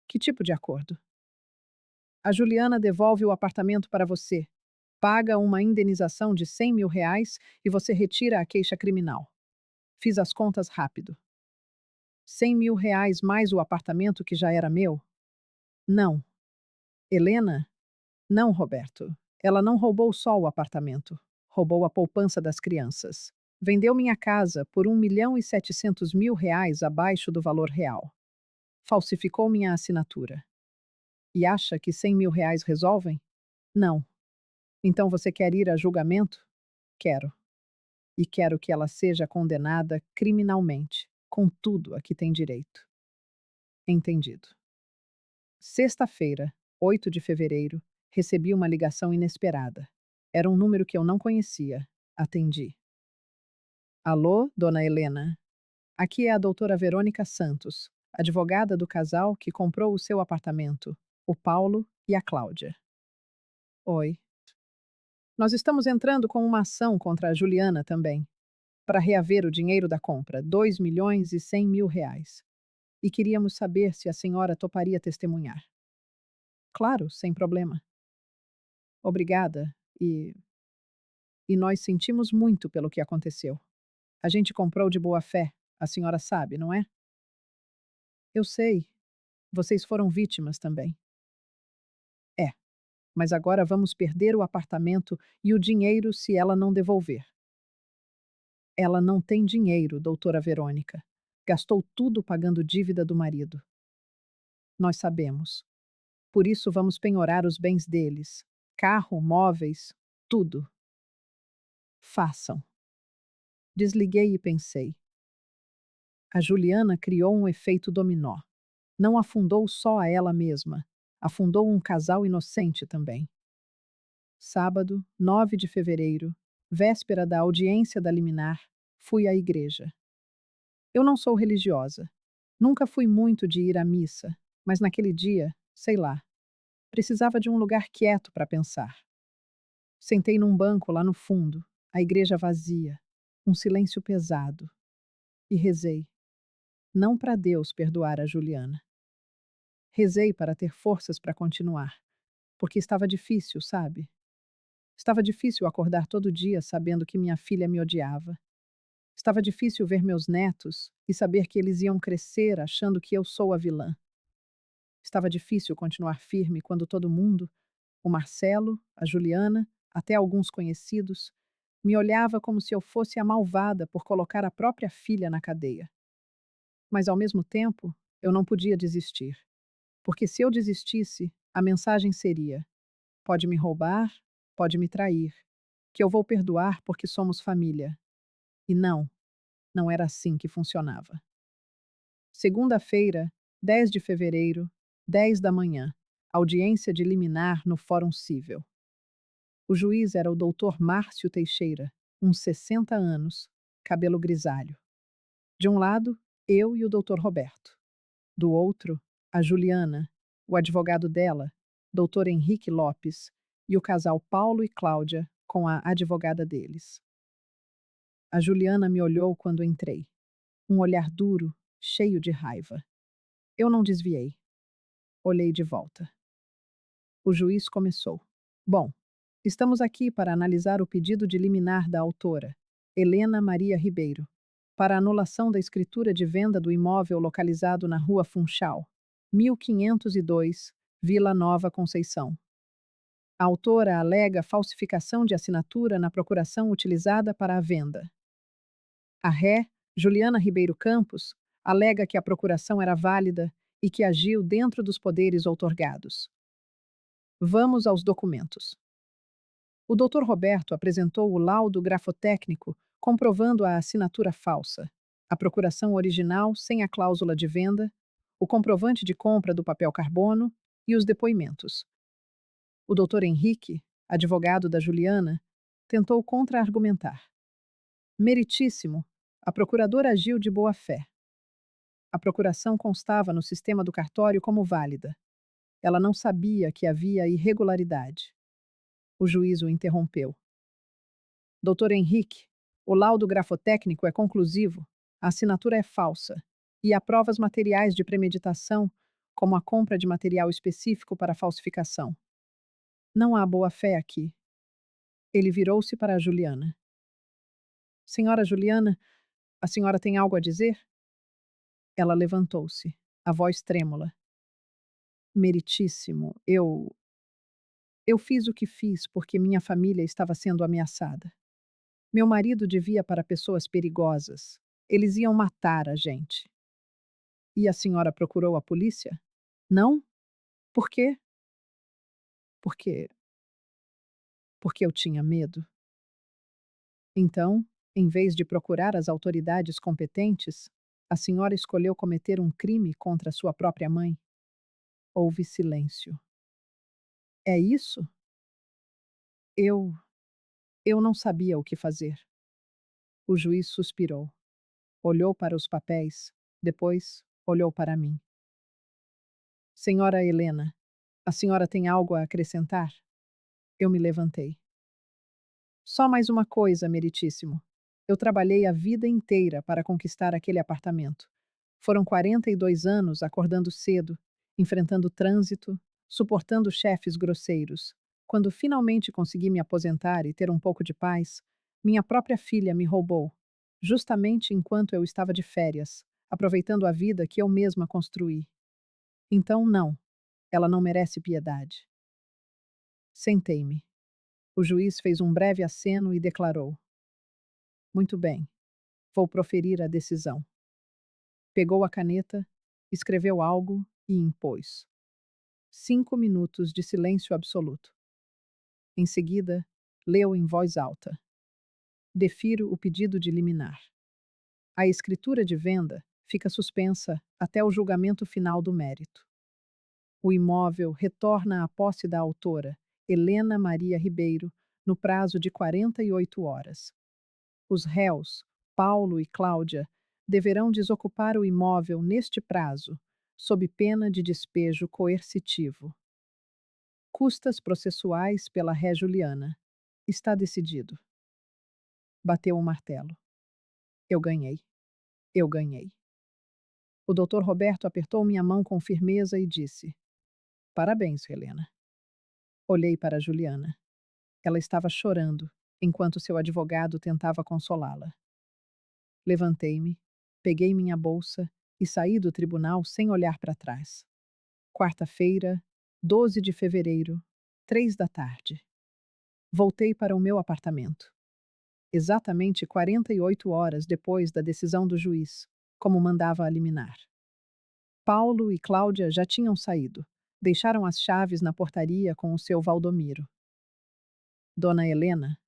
Que tipo de acordo? A Juliana devolve o apartamento para você, paga uma indenização de R$ 100.000 e você retira a queixa criminal. Fiz as contas rápido. R$ 100.000 mais o apartamento que já era meu? Não. Helena? Não, Roberto. Ela não roubou só o apartamento. Roubou a poupança das crianças. Vendeu minha casa por R$ 1.700.000 abaixo do valor real. Falsificou minha assinatura. E acha que R$ 100.000 resolvem? Não. Então você quer ir a julgamento? Quero. E quero que ela seja condenada criminalmente, com tudo a que tem direito. Entendido. Sexta-feira, 8 de fevereiro, recebi uma ligação inesperada. Era um número que eu não conhecia. Atendi. Alô, dona Helena? Aqui é a doutora Verônica Santos, advogada do casal que comprou o seu apartamento, o Paulo e a Cláudia. Oi. Nós estamos entrando com uma ação contra a Juliana também, para reaver o dinheiro da compra, R$ 2.100.000. E queríamos saber se a senhora toparia testemunhar. Claro, sem problema. Obrigada, e nós sentimos muito pelo que aconteceu. A gente comprou de boa fé, a senhora sabe, não é? Eu sei. Vocês foram vítimas também. É, mas agora vamos perder o apartamento e o dinheiro se ela não devolver. Ela não tem dinheiro, doutora Verônica. Gastou tudo pagando dívida do marido. Nós sabemos. Por isso vamos penhorar os bens deles. Carro, móveis, tudo. Façam. Desliguei e pensei. A Juliana criou um efeito dominó. Não afundou só a ela mesma, afundou um casal inocente também. Sábado, 9 de fevereiro, véspera da audiência da liminar, fui à igreja. Eu não sou religiosa. Nunca fui muito de ir à missa, mas naquele dia, sei lá, precisava de um lugar quieto para pensar. Sentei num banco lá no fundo, a igreja vazia, um silêncio pesado, e rezei. Não para Deus perdoar a Juliana. Rezei para ter forças para continuar, porque estava difícil, sabe? Estava difícil acordar todo dia sabendo que minha filha me odiava. Estava difícil ver meus netos e saber que eles iam crescer achando que eu sou a vilã. Estava difícil continuar firme quando todo mundo, o Marcelo, a Juliana, até alguns conhecidos, me olhava como se eu fosse a malvada por colocar a própria filha na cadeia. Mas, ao mesmo tempo, eu não podia desistir, porque se eu desistisse, a mensagem seria: pode me roubar, pode me trair, que eu vou perdoar porque somos família. E não, não era assim que funcionava. Segunda-feira, 10 de fevereiro, 10 da manhã, audiência de liminar no Fórum Cível. O juiz era o doutor Márcio Teixeira, uns 60 anos, cabelo grisalho. De um lado, eu e o doutor Roberto. Do outro, a Juliana, o advogado dela, doutor Henrique Lopes, e o casal Paulo e Cláudia, com a advogada deles. A Juliana me olhou quando entrei. Um olhar duro, cheio de raiva. Eu não desviei. Olhei de volta. O juiz começou. Bom, estamos aqui para analisar o pedido de liminar da autora, Helena Maria Ribeiro, para anulação da escritura de venda do imóvel localizado na Rua Funchal, 1502, Vila Nova Conceição. A autora alega falsificação de assinatura na procuração utilizada para a venda. A ré, Juliana Ribeiro Campos, alega que a procuração era válida e que agiu dentro dos poderes outorgados. Vamos aos documentos. O Dr. Roberto apresentou o laudo grafotécnico comprovando a assinatura falsa, a procuração original sem a cláusula de venda, o comprovante de compra do papel carbono e os depoimentos. O Dr. Henrique, advogado da Juliana, tentou contra-argumentar. Meritíssimo, a procuradora agiu de boa fé. A procuração constava no sistema do cartório como válida. Ela não sabia que havia irregularidade. O juiz o interrompeu. Doutor Henrique, o laudo grafotécnico é conclusivo, a assinatura é falsa, e há provas materiais de premeditação, como a compra de material específico para falsificação. Não há boa-fé aqui. Ele virou-se para a Juliana. Senhora Juliana, a senhora tem algo a dizer? Ela levantou-se, a voz trêmula. Meritíssimo, eu fiz o que fiz porque minha família estava sendo ameaçada. Meu marido devia para pessoas perigosas. Eles iam matar a gente. E a senhora procurou a polícia? Não? Por quê? Porque porque eu tinha medo. Então, em vez de procurar as autoridades competentes, a senhora escolheu cometer um crime contra sua própria mãe. Houve silêncio. É isso? Eu eu não sabia o que fazer. O juiz suspirou. Olhou para os papéis, depois olhou para mim. Senhora Helena, a senhora tem algo a acrescentar? Eu me levantei. Só mais uma coisa, meritíssimo. Eu trabalhei a vida inteira para conquistar aquele apartamento. Foram 42 anos acordando cedo, enfrentando trânsito, suportando chefes grosseiros. Quando finalmente consegui me aposentar e ter um pouco de paz, minha própria filha me roubou, justamente enquanto eu estava de férias, aproveitando a vida que eu mesma construí. Então, não, ela não merece piedade. Sentei-me. O juiz fez um breve aceno e declarou: muito bem, vou proferir a decisão. Pegou a caneta, escreveu algo e impôs. 5 minutos de silêncio absoluto. Em seguida, leu em voz alta: defiro o pedido de liminar. A escritura de venda fica suspensa até o julgamento final do mérito. O imóvel retorna à posse da autora, Helena Maria Ribeiro, no prazo de 48 horas. Os réus, Paulo e Cláudia, deverão desocupar o imóvel neste prazo, sob pena de despejo coercitivo. Custas processuais pela ré Juliana. Está decidido. Bateu o martelo. Eu ganhei. Eu ganhei. O doutor Roberto apertou minha mão com firmeza e disse: Parabéns, Helena. Olhei para Juliana. Ela estava chorando, enquanto seu advogado tentava consolá-la. Levantei-me, peguei minha bolsa e saí do tribunal sem olhar para trás. Quarta-feira, 12 de fevereiro, 3 da tarde. Voltei para o meu apartamento. Exatamente 48 horas depois da decisão do juiz, como mandava a liminar. Paulo e Cláudia já tinham saído. Deixaram as chaves na portaria com o seu Valdomiro. Dona Helena,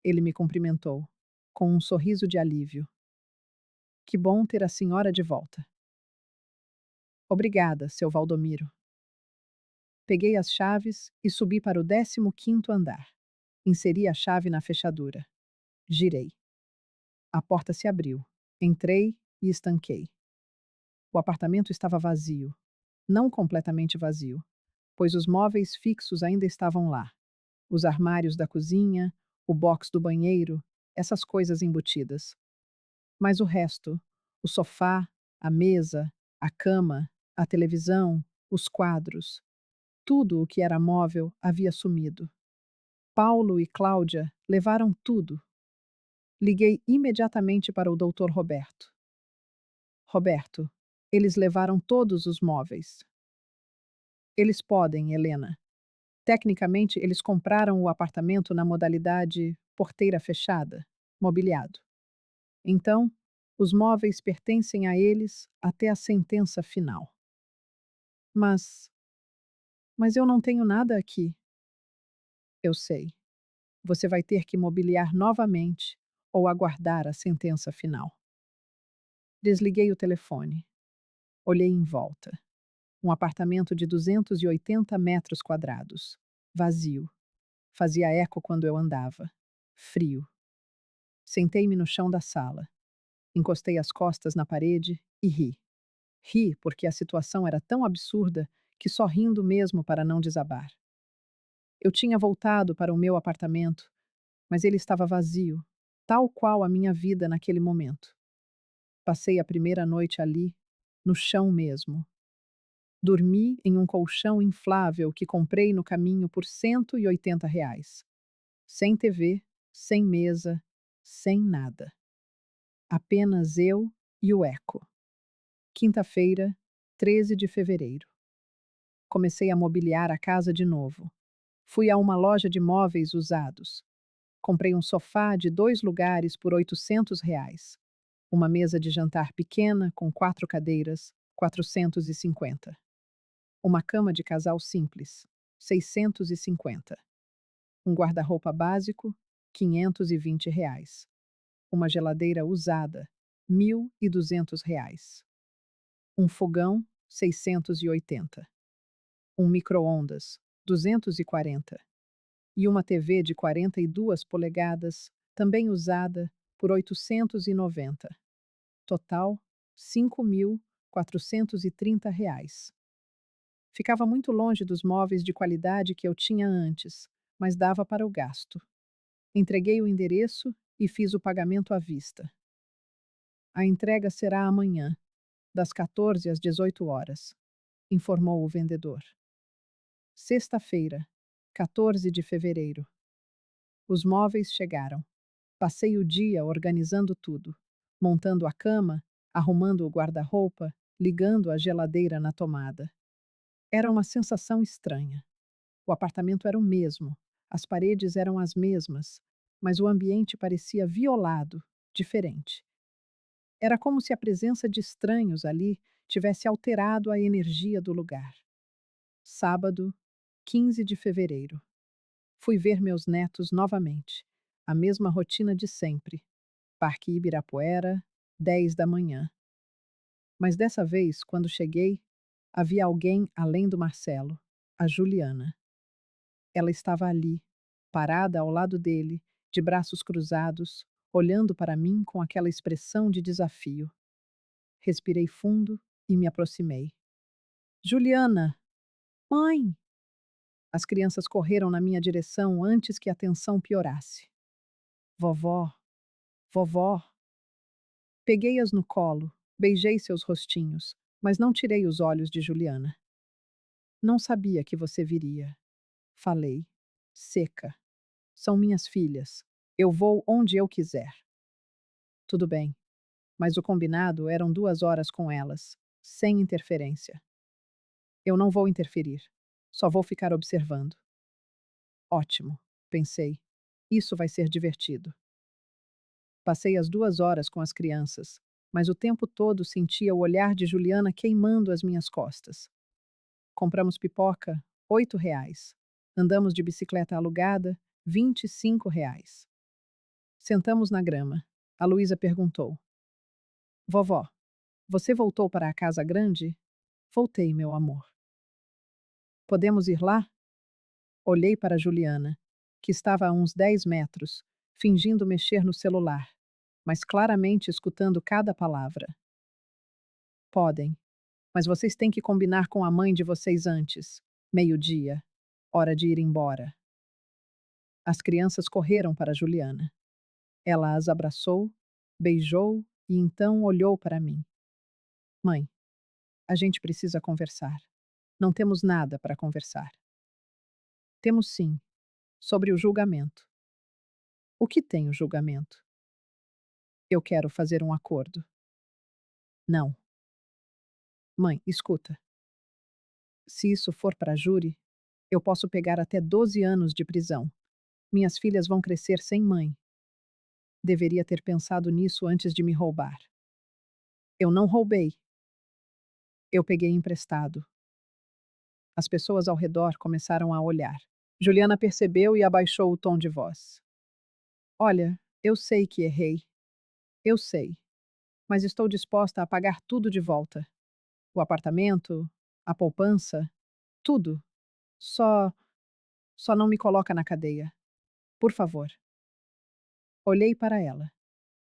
ele me cumprimentou, com um sorriso de alívio. Que bom ter a senhora de volta. Obrigada, seu Valdomiro. Peguei as chaves e subi para o 15º andar. Inseri a chave na fechadura. Girei. A porta se abriu. Entrei e estanquei. O apartamento estava vazio. Não completamente vazio, pois os móveis fixos ainda estavam lá. Os armários da cozinha, o box do banheiro, essas coisas embutidas. Mas o resto, o sofá, a mesa, a cama, a televisão, os quadros, tudo o que era móvel havia sumido. Paulo e Cláudia levaram tudo. Liguei imediatamente para o doutor Roberto. Roberto, eles levaram todos os móveis. Eles podem, Helena. Tecnicamente, eles compraram o apartamento na modalidade porteira fechada, mobiliado. Então, os móveis pertencem a eles até a sentença final. Mas. Mas eu não tenho nada aqui. Eu sei. Você vai ter que mobiliar novamente ou aguardar a sentença final. Desliguei o telefone. Olhei em volta. Um apartamento de 280 metros quadrados. Vazio. Fazia eco quando eu andava. Frio. Sentei-me no chão da sala. Encostei as costas na parede e ri. Ri porque a situação era tão absurda que só rindo mesmo para não desabar. Eu tinha voltado para o meu apartamento, mas ele estava vazio, tal qual a minha vida naquele momento. Passei a primeira noite ali, no chão mesmo. Dormi em um colchão inflável que comprei no caminho por R$ 180. Sem TV, sem mesa, sem nada. Apenas eu e o eco. Quinta-feira, 13 de fevereiro. Comecei a mobiliar a casa de novo. Fui a uma loja de móveis usados. Comprei um sofá de 2 lugares por R$ 800. Uma mesa de jantar pequena com 4 cadeiras, 450. Uma cama de casal simples, 650. Um guarda-roupa básico, R$ 520. Uma geladeira usada, R$ 1.200. Um fogão, 680. Um micro-ondas, 240. E uma TV de 42 polegadas, também usada, por 890. Total, R$ 5.430. Ficava muito longe dos móveis de qualidade que eu tinha antes, mas dava para o gasto. Entreguei o endereço e fiz o pagamento à vista. A entrega será amanhã, das 14 às 18 horas, informou o vendedor. Sexta-feira, 14 de fevereiro. Os móveis chegaram. Passei o dia organizando tudo, montando a cama, arrumando o guarda-roupa, ligando a geladeira na tomada. Era uma sensação estranha. O apartamento era o mesmo, as paredes eram as mesmas, mas o ambiente parecia violado, diferente. Era como se a presença de estranhos ali tivesse alterado a energia do lugar. Sábado, 15 de fevereiro. Fui ver meus netos novamente. A mesma rotina de sempre. Parque Ibirapuera, 10 da manhã. Mas dessa vez, quando cheguei, havia alguém além do Marcelo, a Juliana. Ela estava ali, parada ao lado dele, de braços cruzados, olhando para mim com aquela expressão de desafio. Respirei fundo e me aproximei. Juliana! Mãe! As crianças correram na minha direção antes que a tensão piorasse. Vovó! Vovó! Peguei-as no colo, Beijei seus rostinhos, mas não tirei os olhos de Juliana. Não sabia que você viria. Falei, seca. São minhas filhas. Eu vou onde eu quiser. Tudo bem, mas o combinado eram 2 horas com elas, sem interferência. Eu não vou interferir. Só vou ficar observando. Ótimo, pensei. Isso vai ser divertido. Passei as 2 horas com as crianças, mas o tempo todo sentia o olhar de Juliana queimando as minhas costas. Compramos pipoca, R$ 8. Andamos de bicicleta alugada, R$ 25. Sentamos na grama. A Luísa perguntou: Vovó, você voltou para a casa grande? Voltei, meu amor. Podemos ir lá? Olhei para Juliana, que estava a uns 10 metros, fingindo mexer no celular, mas claramente escutando cada palavra. Podem, mas vocês têm que combinar com a mãe de vocês antes. Meio-dia. Hora de ir embora. As crianças correram para Juliana. Ela as abraçou, beijou e então olhou para mim. Mãe, a gente precisa conversar. Não temos nada para conversar. Temos sim, sobre o julgamento. O que tem o julgamento? Eu quero fazer um acordo. Não. Mãe, escuta. Se isso for para júri, eu posso pegar até 12 anos de prisão. Minhas filhas vão crescer sem mãe. Deveria ter pensado nisso antes de me roubar. Eu não roubei. Eu peguei emprestado. As pessoas ao redor começaram a olhar. Juliana percebeu e abaixou o tom de voz. Olha, eu sei que errei. Eu sei. Mas estou disposta a pagar tudo de volta. O apartamento, a poupança, tudo. Só. Só não me coloca na cadeia. Por favor. Olhei para ela.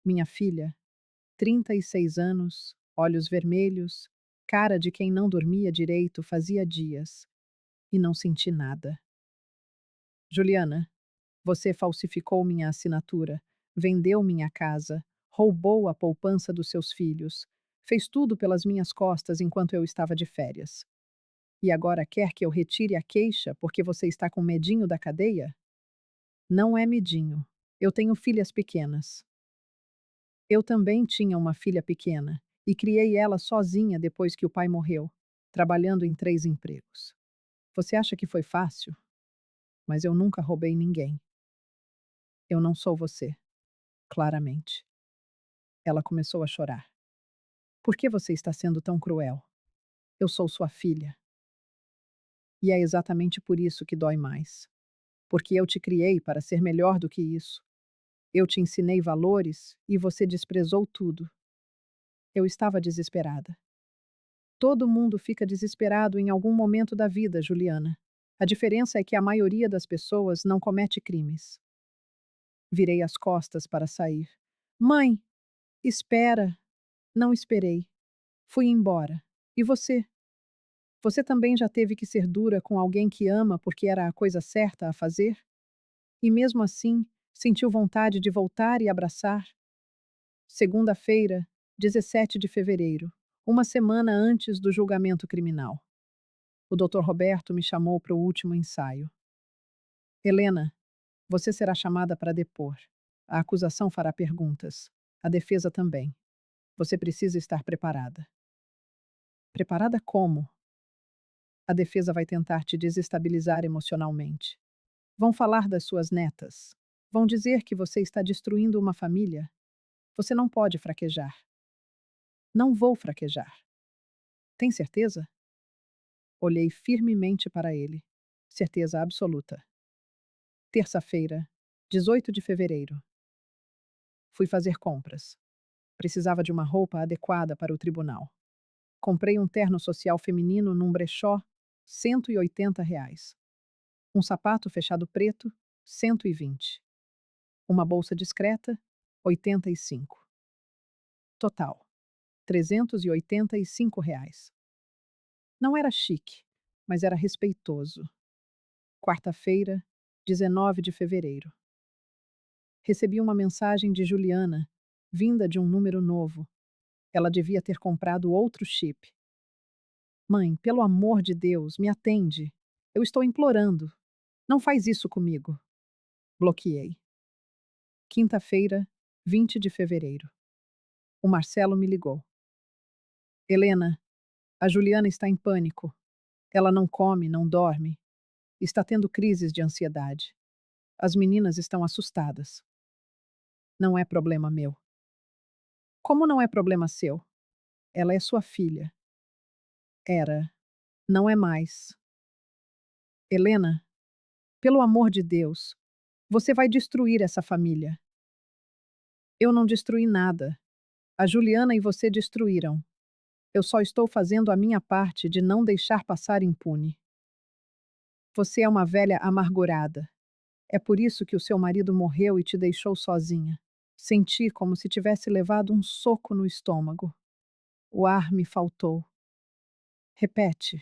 Minha filha, 36 anos, olhos vermelhos, cara de quem não dormia direito fazia dias. E não senti nada. Juliana, você falsificou minha assinatura, vendeu minha casa, roubou a poupança dos seus filhos, fez tudo pelas minhas costas enquanto eu estava de férias. E agora quer que eu retire a queixa porque você está com medinho da cadeia? Não é medinho. Eu tenho filhas pequenas. Eu também tinha uma filha pequena e criei ela sozinha depois que o pai morreu, trabalhando em 3 empregos. Você acha que foi fácil? Mas eu nunca roubei ninguém. Eu não sou você, claramente. Ela começou a chorar. Por que você está sendo tão cruel? Eu sou sua filha. E é exatamente por isso que dói mais. Porque eu te criei para ser melhor do que isso. Eu te ensinei valores e você desprezou tudo. Eu estava desesperada. Todo mundo fica desesperado em algum momento da vida, Juliana. A diferença é que a maioria das pessoas não comete crimes. Virei as costas para sair. Mãe, espera. Não esperei. Fui embora. E você? Você também já teve que ser dura com alguém que ama porque era a coisa certa a fazer? E mesmo assim, sentiu vontade de voltar e abraçar? Segunda-feira, 17 de fevereiro, uma semana antes do julgamento criminal. O Dr. Roberto me chamou para o último ensaio. Helena, você será chamada para depor. A acusação fará perguntas. A defesa também. Você precisa estar preparada. Preparada como? A defesa vai tentar te desestabilizar emocionalmente. Vão falar das suas netas. Vão dizer que você está destruindo uma família. Você não pode fraquejar. Não vou fraquejar. Tem certeza? Olhei firmemente para ele. Certeza absoluta. Terça-feira, 18 de fevereiro. Fui fazer compras. Precisava de uma roupa adequada para o tribunal. Comprei um terno social feminino num brechó, R$ 180. Um sapato fechado preto, 120. Uma bolsa discreta, 85. Total, R$ 385. Não era chique, mas era respeitoso. Quarta-feira, 19 de fevereiro. Recebi uma mensagem de Juliana, vinda de um número novo. Ela devia ter comprado outro chip. Mãe, pelo amor de Deus, me atende. Eu estou implorando. Não faz isso comigo. Bloqueei. Quinta-feira, 20 de fevereiro. O Marcelo me ligou. Helena, a Juliana está em pânico. Ela não come, não dorme. Está tendo crises de ansiedade. As meninas estão assustadas. Não é problema meu. Como não é problema seu? Ela é sua filha. Era. Não é mais. Helena, pelo amor de Deus, você vai destruir essa família. Eu não destruí nada. A Juliana e você destruíram. Eu só estou fazendo a minha parte de não deixar passar impune. Você é uma velha amargurada. É por isso que o seu marido morreu e te deixou sozinha. Senti como se tivesse levado um soco no estômago. O ar me faltou. Repete,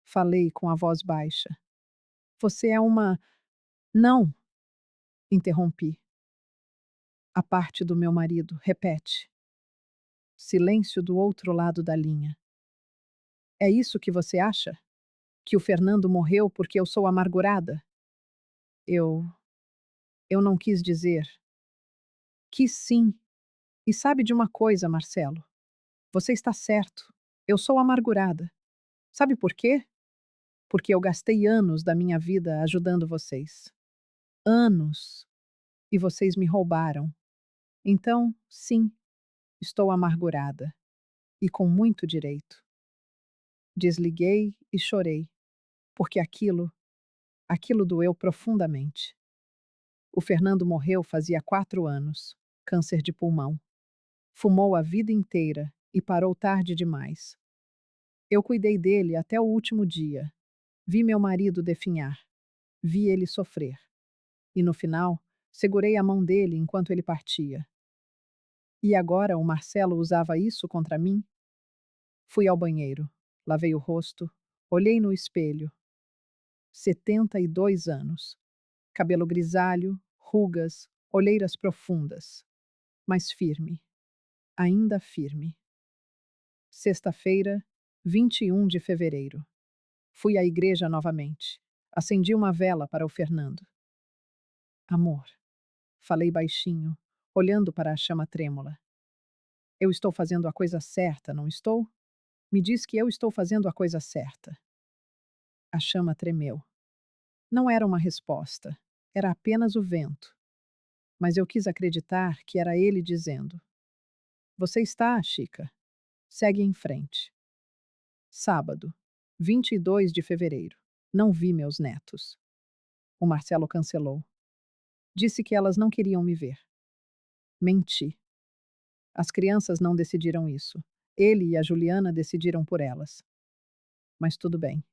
falei com a voz baixa. Você é uma. Não, interrompi. A parte do meu marido, repete. Silêncio do outro lado da linha. É isso que você acha? Que o Fernando morreu porque eu sou amargurada? Eu. Eu não quis dizer. Quis sim. E sabe de uma coisa, Marcelo? Você está certo. Eu sou amargurada. Sabe por quê? Porque eu gastei anos da minha vida ajudando vocês. Anos. E vocês me roubaram. Então, sim, estou amargurada. E com muito direito. Desliguei e chorei. Porque aquilo doeu profundamente. O Fernando morreu fazia 4 anos. Câncer de pulmão. Fumou a vida inteira e parou tarde demais. Eu cuidei dele até o último dia. Vi meu marido definhar. Vi ele sofrer. E no final, segurei a mão dele enquanto ele partia. E agora o Marcelo usava isso contra mim? Fui ao banheiro, lavei o rosto, olhei no espelho. 72 anos. Cabelo grisalho, rugas, olheiras profundas. Mas firme. Ainda firme. Sexta-feira, 21 de fevereiro. Fui à igreja novamente. Acendi uma vela para o Fernando. Amor, falei baixinho, olhando para a chama trêmula. Eu estou fazendo a coisa certa, não estou? Me diz que eu estou fazendo a coisa certa. A chama tremeu. Não era uma resposta, era apenas o vento. Mas eu quis acreditar que era ele dizendo: Você está, Chica. Segue em frente. Sábado, 22 de fevereiro. Não vi meus netos. O Marcelo cancelou. Disse que elas não queriam me ver. Menti. As crianças não decidiram isso. Ele e a Juliana decidiram por elas. Mas tudo bem.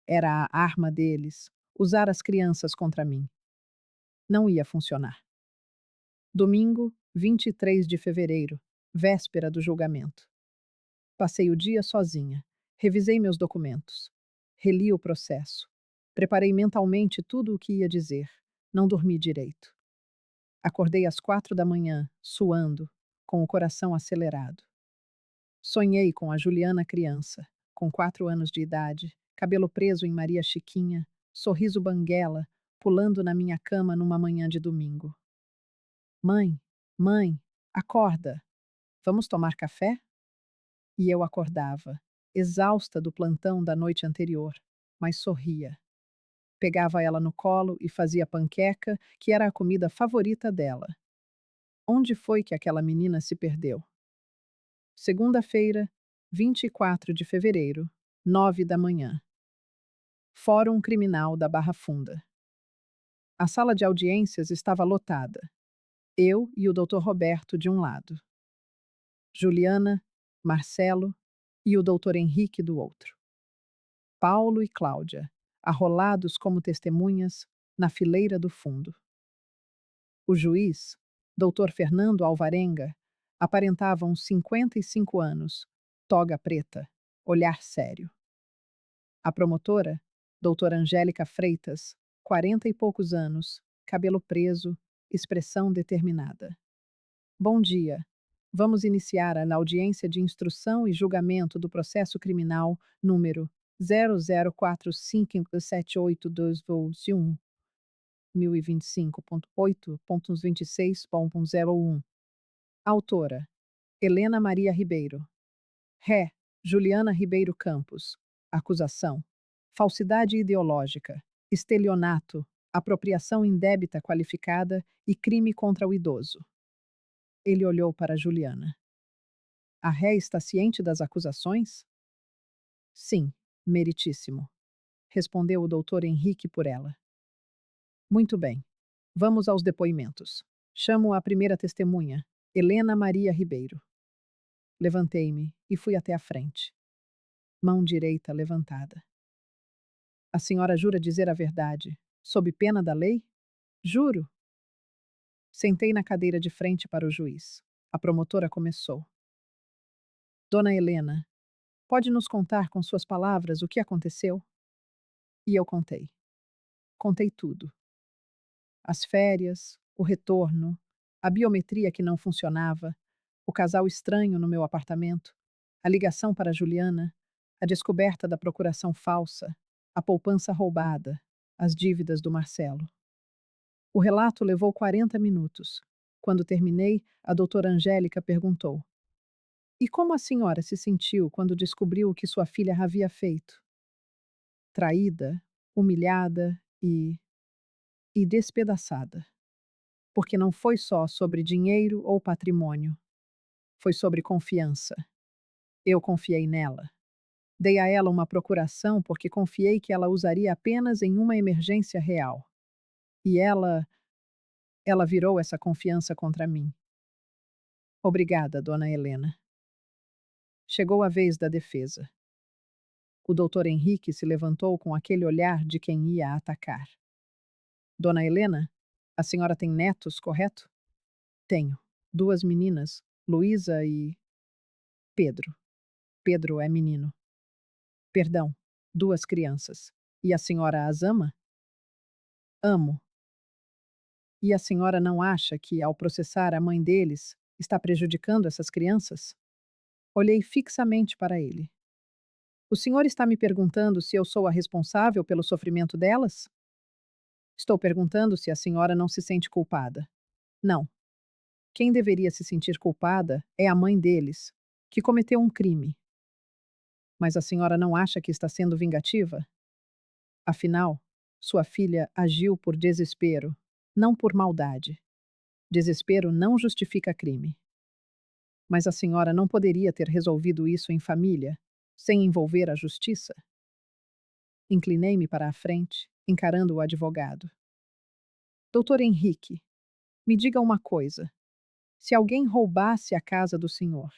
Era a arma deles, usar as crianças contra mim. Não ia funcionar. Domingo, 23 de fevereiro, véspera do julgamento. Passei o dia sozinha. Revisei meus documentos. Reli o processo. Preparei mentalmente tudo o que ia dizer. Não dormi direito. Acordei às 4 da manhã, suando, com o coração acelerado. Sonhei com a Juliana criança, com 4 anos de idade, cabelo preso em Maria Chiquinha, sorriso banguela, pulando na minha cama numa manhã de domingo. Mãe, mãe, acorda! Vamos tomar café? E eu acordava, exausta do plantão da noite anterior, mas sorria. Pegava ela no colo e fazia panqueca, que era a comida favorita dela. Onde foi que aquela menina se perdeu? Segunda-feira, 24 de fevereiro, 9 da manhã. Fórum Criminal da Barra Funda. A sala de audiências estava lotada. Eu e o Dr. Roberto de um lado. Juliana, Marcelo e o Dr. Henrique do outro. Paulo e Cláudia, arrolados como testemunhas, na fileira do fundo. O juiz, Dr. Fernando Alvarenga, aparentava uns 55 anos, toga preta, olhar sério. A promotora, doutora Angélica Freitas, 40 e poucos anos, cabelo preso, expressão determinada. Bom dia. Vamos iniciar a audiência de instrução e julgamento do processo criminal número 0045578221 1025.8.26.01. Autora: Helena Maria Ribeiro. Ré: Juliana Ribeiro Campos. Acusação: falsidade ideológica, estelionato, apropriação indébita qualificada e crime contra o idoso. Ele olhou para Juliana. A ré está ciente das acusações? Sim, meritíssimo, respondeu o doutor Henrique por ela. Muito bem. Vamos aos depoimentos. Chamo a primeira testemunha, Helena Maria Ribeiro. Levantei-me e fui até a frente. Mão direita levantada. A senhora jura dizer a verdade, sob pena da lei? Juro. Sentei na cadeira de frente para o juiz. A promotora começou. Dona Helena, pode nos contar com suas palavras o que aconteceu? E eu contei. Contei tudo. As férias, o retorno, a biometria que não funcionava, o casal estranho no meu apartamento, a ligação para Juliana, a descoberta da procuração falsa, a poupança roubada, as dívidas do Marcelo. O relato levou 40 minutos. Quando terminei, a doutora Angélica perguntou: E como a senhora se sentiu quando descobriu o que sua filha havia feito? Traída, humilhada e despedaçada. Porque não foi só sobre dinheiro ou patrimônio. Foi sobre confiança. Eu confiei nela. Dei a ela uma procuração porque confiei que ela usaria apenas em uma emergência real. E ela virou essa confiança contra mim. Obrigada, dona Helena. Chegou a vez da defesa. O doutor Henrique se levantou com aquele olhar de quem ia atacar. Dona Helena, a senhora tem netos, correto? Tenho. 2 meninas, Luísa e Pedro. Pedro é menino. Perdão, 2 crianças. E a senhora as ama? Amo. E a senhora não acha que, ao processar a mãe deles, está prejudicando essas crianças? Olhei fixamente para ele. O senhor está me perguntando se eu sou a responsável pelo sofrimento delas? Estou perguntando se a senhora não se sente culpada. Não. Quem deveria se sentir culpada é a mãe deles, que cometeu um crime. Mas a senhora não acha que está sendo vingativa? Afinal, sua filha agiu por desespero, não por maldade. Desespero não justifica crime. Mas a senhora não poderia ter resolvido isso em família, sem envolver a justiça? Inclinei-me para a frente, encarando o advogado. Doutor Henrique, me diga uma coisa. Se alguém roubasse a casa do senhor,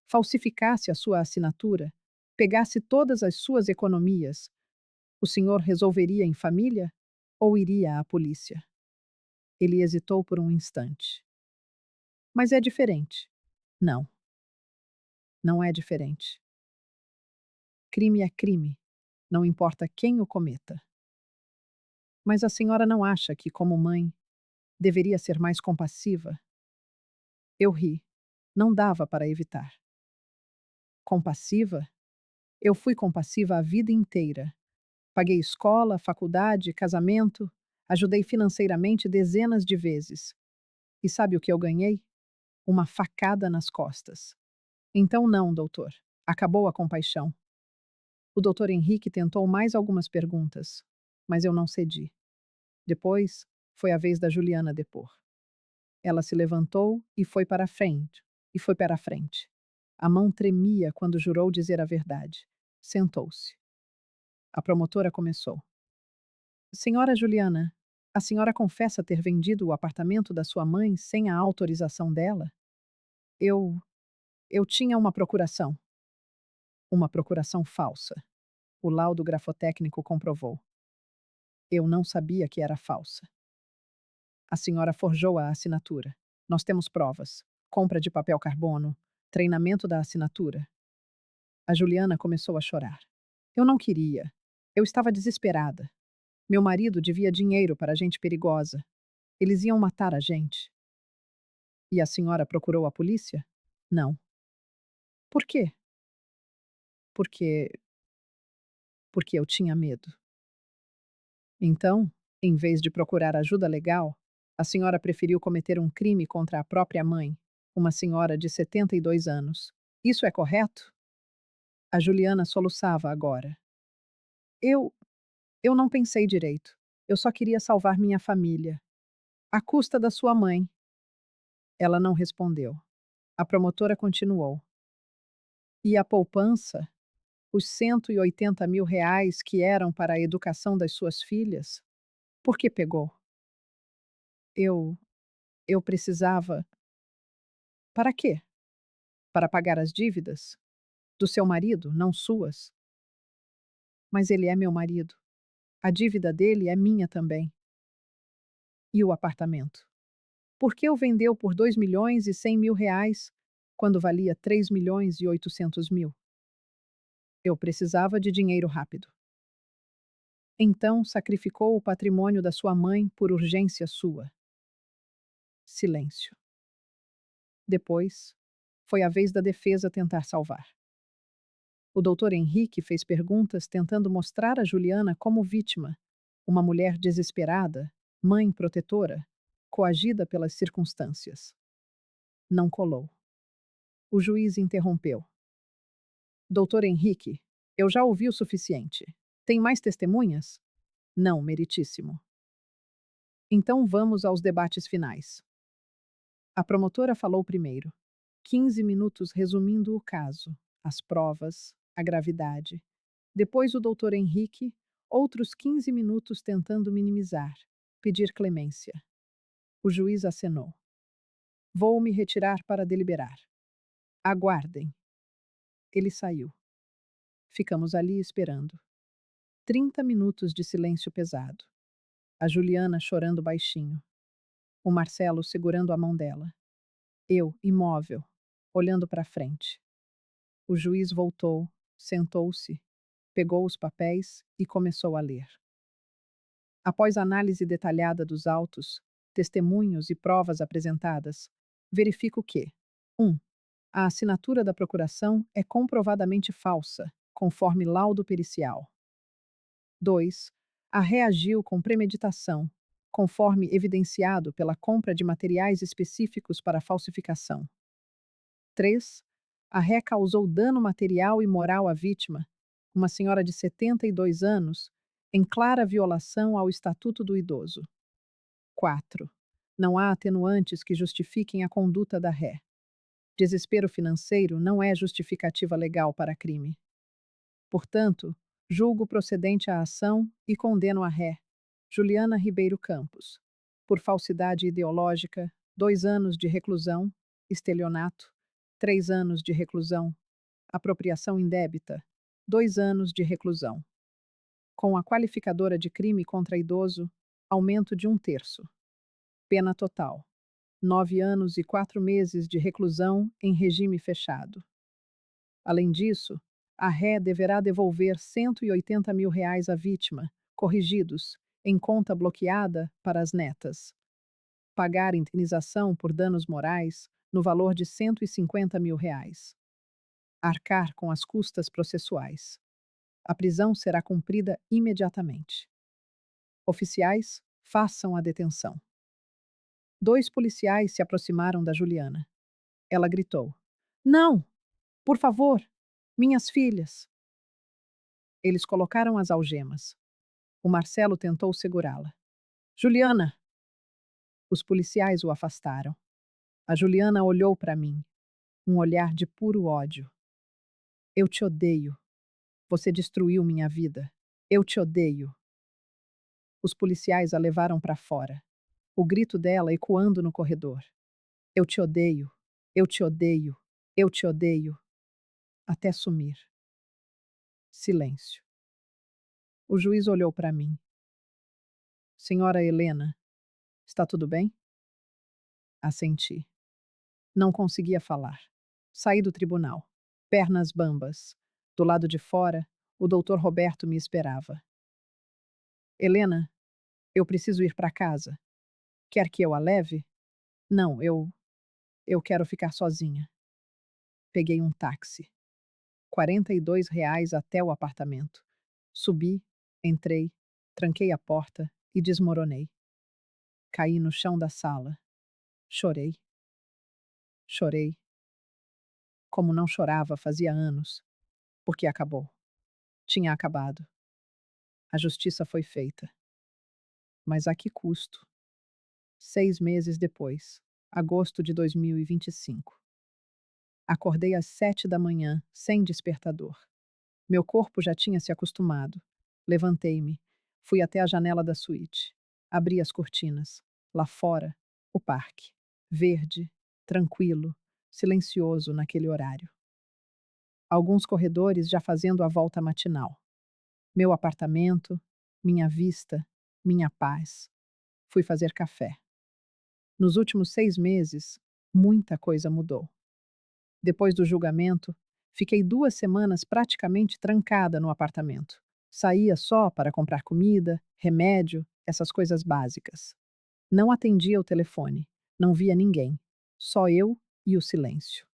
falsificasse a sua assinatura, pegasse todas as suas economias, o senhor resolveria em família ou iria à polícia? Ele hesitou por um instante. Mas é diferente. Não, não é diferente. Crime é crime, não importa quem o cometa. Mas a senhora não acha que, como mãe, deveria ser mais compassiva? Eu ri. Não dava para evitar. Compassiva? Eu fui compassiva a vida inteira. Paguei escola, faculdade, casamento, ajudei financeiramente dezenas de vezes. E sabe o que eu ganhei? Uma facada nas costas. Então não, doutor. Acabou a compaixão. O doutor Henrique tentou mais algumas perguntas, mas eu não cedi. Depois, foi a vez da Juliana depor. Ela se levantou e foi para a frente, A mão tremia quando jurou dizer a verdade. Sentou-se. A promotora começou. Senhora Juliana, a senhora confessa ter vendido o apartamento da sua mãe sem a autorização dela? Eu. Eu tinha uma procuração. Uma procuração falsa. O laudo grafotécnico comprovou. Eu não sabia que era falsa. A senhora forjou a assinatura. Nós temos provas. Compra de papel carbono. Treinamento da assinatura. A Juliana começou a chorar. Eu não queria. Eu estava desesperada. Meu marido devia dinheiro para gente perigosa. Eles iam matar a gente. E a senhora procurou a polícia? Não. Por quê? Porque porque eu tinha medo. Então, em vez de procurar ajuda legal, a senhora preferiu cometer um crime contra a própria mãe, uma senhora de 72 anos. Isso é correto? A Juliana soluçava agora. Eu eu não pensei direito. Eu só queria salvar minha família. À custa da sua mãe. Ela não respondeu. A promotora continuou. E a poupança? Os 180 mil reais que eram para a educação das suas filhas? Por que pegou? Eu eu precisava. Para quê? Para pagar as dívidas? Do seu marido, não suas. Mas ele é meu marido. A dívida dele é minha também. E o apartamento? Por que o vendeu por 2.100.000 reais, quando valia 3.800.000? Eu precisava de dinheiro rápido. Então sacrificou o patrimônio da sua mãe por urgência sua. Silêncio. Depois, foi a vez da defesa tentar salvar. O doutor Henrique fez perguntas tentando mostrar a Juliana como vítima, uma mulher desesperada, mãe protetora, coagida pelas circunstâncias. Não colou. O juiz interrompeu. Doutor Henrique, eu já ouvi o suficiente. Tem mais testemunhas? Não, meritíssimo. Então vamos aos debates finais. A promotora falou primeiro. 15 minutos resumindo o caso, as provas, a gravidade. Depois o doutor Henrique, outros 15 minutos tentando minimizar, pedir clemência. O juiz acenou. Vou me retirar para deliberar. Aguardem. Ele saiu. Ficamos ali esperando. 30 minutos de silêncio pesado. A Juliana chorando baixinho. O Marcelo segurando a mão dela. Eu, imóvel, olhando para frente. O juiz voltou, sentou-se, pegou os papéis e começou a ler. Após análise detalhada dos autos, testemunhos e provas apresentadas, verifico que: 1. A assinatura da procuração é comprovadamente falsa, conforme laudo pericial. 2. A ré agiu com premeditação, conforme evidenciado pela compra de materiais específicos para falsificação. 3. A ré causou dano material e moral à vítima, uma senhora de 72 anos, em clara violação ao Estatuto do Idoso. 4. Não há atenuantes que justifiquem a conduta da ré. Desespero financeiro não é justificativa legal para crime. Portanto, julgo procedente a ação e condeno a ré, Juliana Ribeiro Campos, por falsidade ideológica, 2 anos de reclusão, estelionato, 3 anos de reclusão, apropriação indébita, 2 anos de reclusão. Com a qualificadora de crime contra idoso, aumento de 1/3. Pena total: 9 anos e 4 meses de reclusão em regime fechado. Além disso, a ré deverá devolver 180 mil reais à vítima, corrigidos, em conta bloqueada para as netas. Pagar indenização por danos morais, no valor de 150 mil reais. Arcar com as custas processuais. A prisão será cumprida imediatamente. Oficiais, façam a detenção. 2 policiais se aproximaram da Juliana. Ela gritou: Não! Por favor! Minhas filhas! Eles colocaram as algemas. O Marcelo tentou segurá-la. Juliana! Os policiais o afastaram. A Juliana olhou para mim, um olhar de puro ódio. Eu te odeio. Você destruiu minha vida. Eu te odeio. Os policiais a levaram para fora, o grito dela ecoando no corredor. Eu te odeio. Eu te odeio. Eu te odeio. Até sumir. Silêncio. O juiz olhou para mim. Senhora Helena, está tudo bem? Assenti. Não conseguia falar. Saí do tribunal, pernas bambas. Do lado de fora, o doutor Roberto me esperava. Helena, eu preciso ir para casa. Quer que eu a leve? Não, eu quero ficar sozinha. Peguei um táxi. R$ 42 até o apartamento. Subi, entrei, tranquei a porta e desmoronei. Caí no chão da sala. Chorei, chorei. Como não chorava fazia anos. Porque acabou. Tinha acabado. A justiça foi feita. Mas a que custo? 6 meses depois, agosto de 2025. Acordei às 7 da manhã, sem despertador. Meu corpo já tinha se acostumado. Levantei-me, fui até a janela da suíte. Abri as cortinas. Lá fora, o parque. Verde, tranquilo, silencioso naquele horário. Alguns corredores já fazendo a volta matinal. Meu apartamento, minha vista, minha paz. Fui fazer café. Nos últimos 6 meses, muita coisa mudou. Depois do julgamento, fiquei 2 semanas praticamente trancada no apartamento. Saía só para comprar comida, remédio, essas coisas básicas. Não atendia o telefone, não via ninguém, só eu e o silêncio.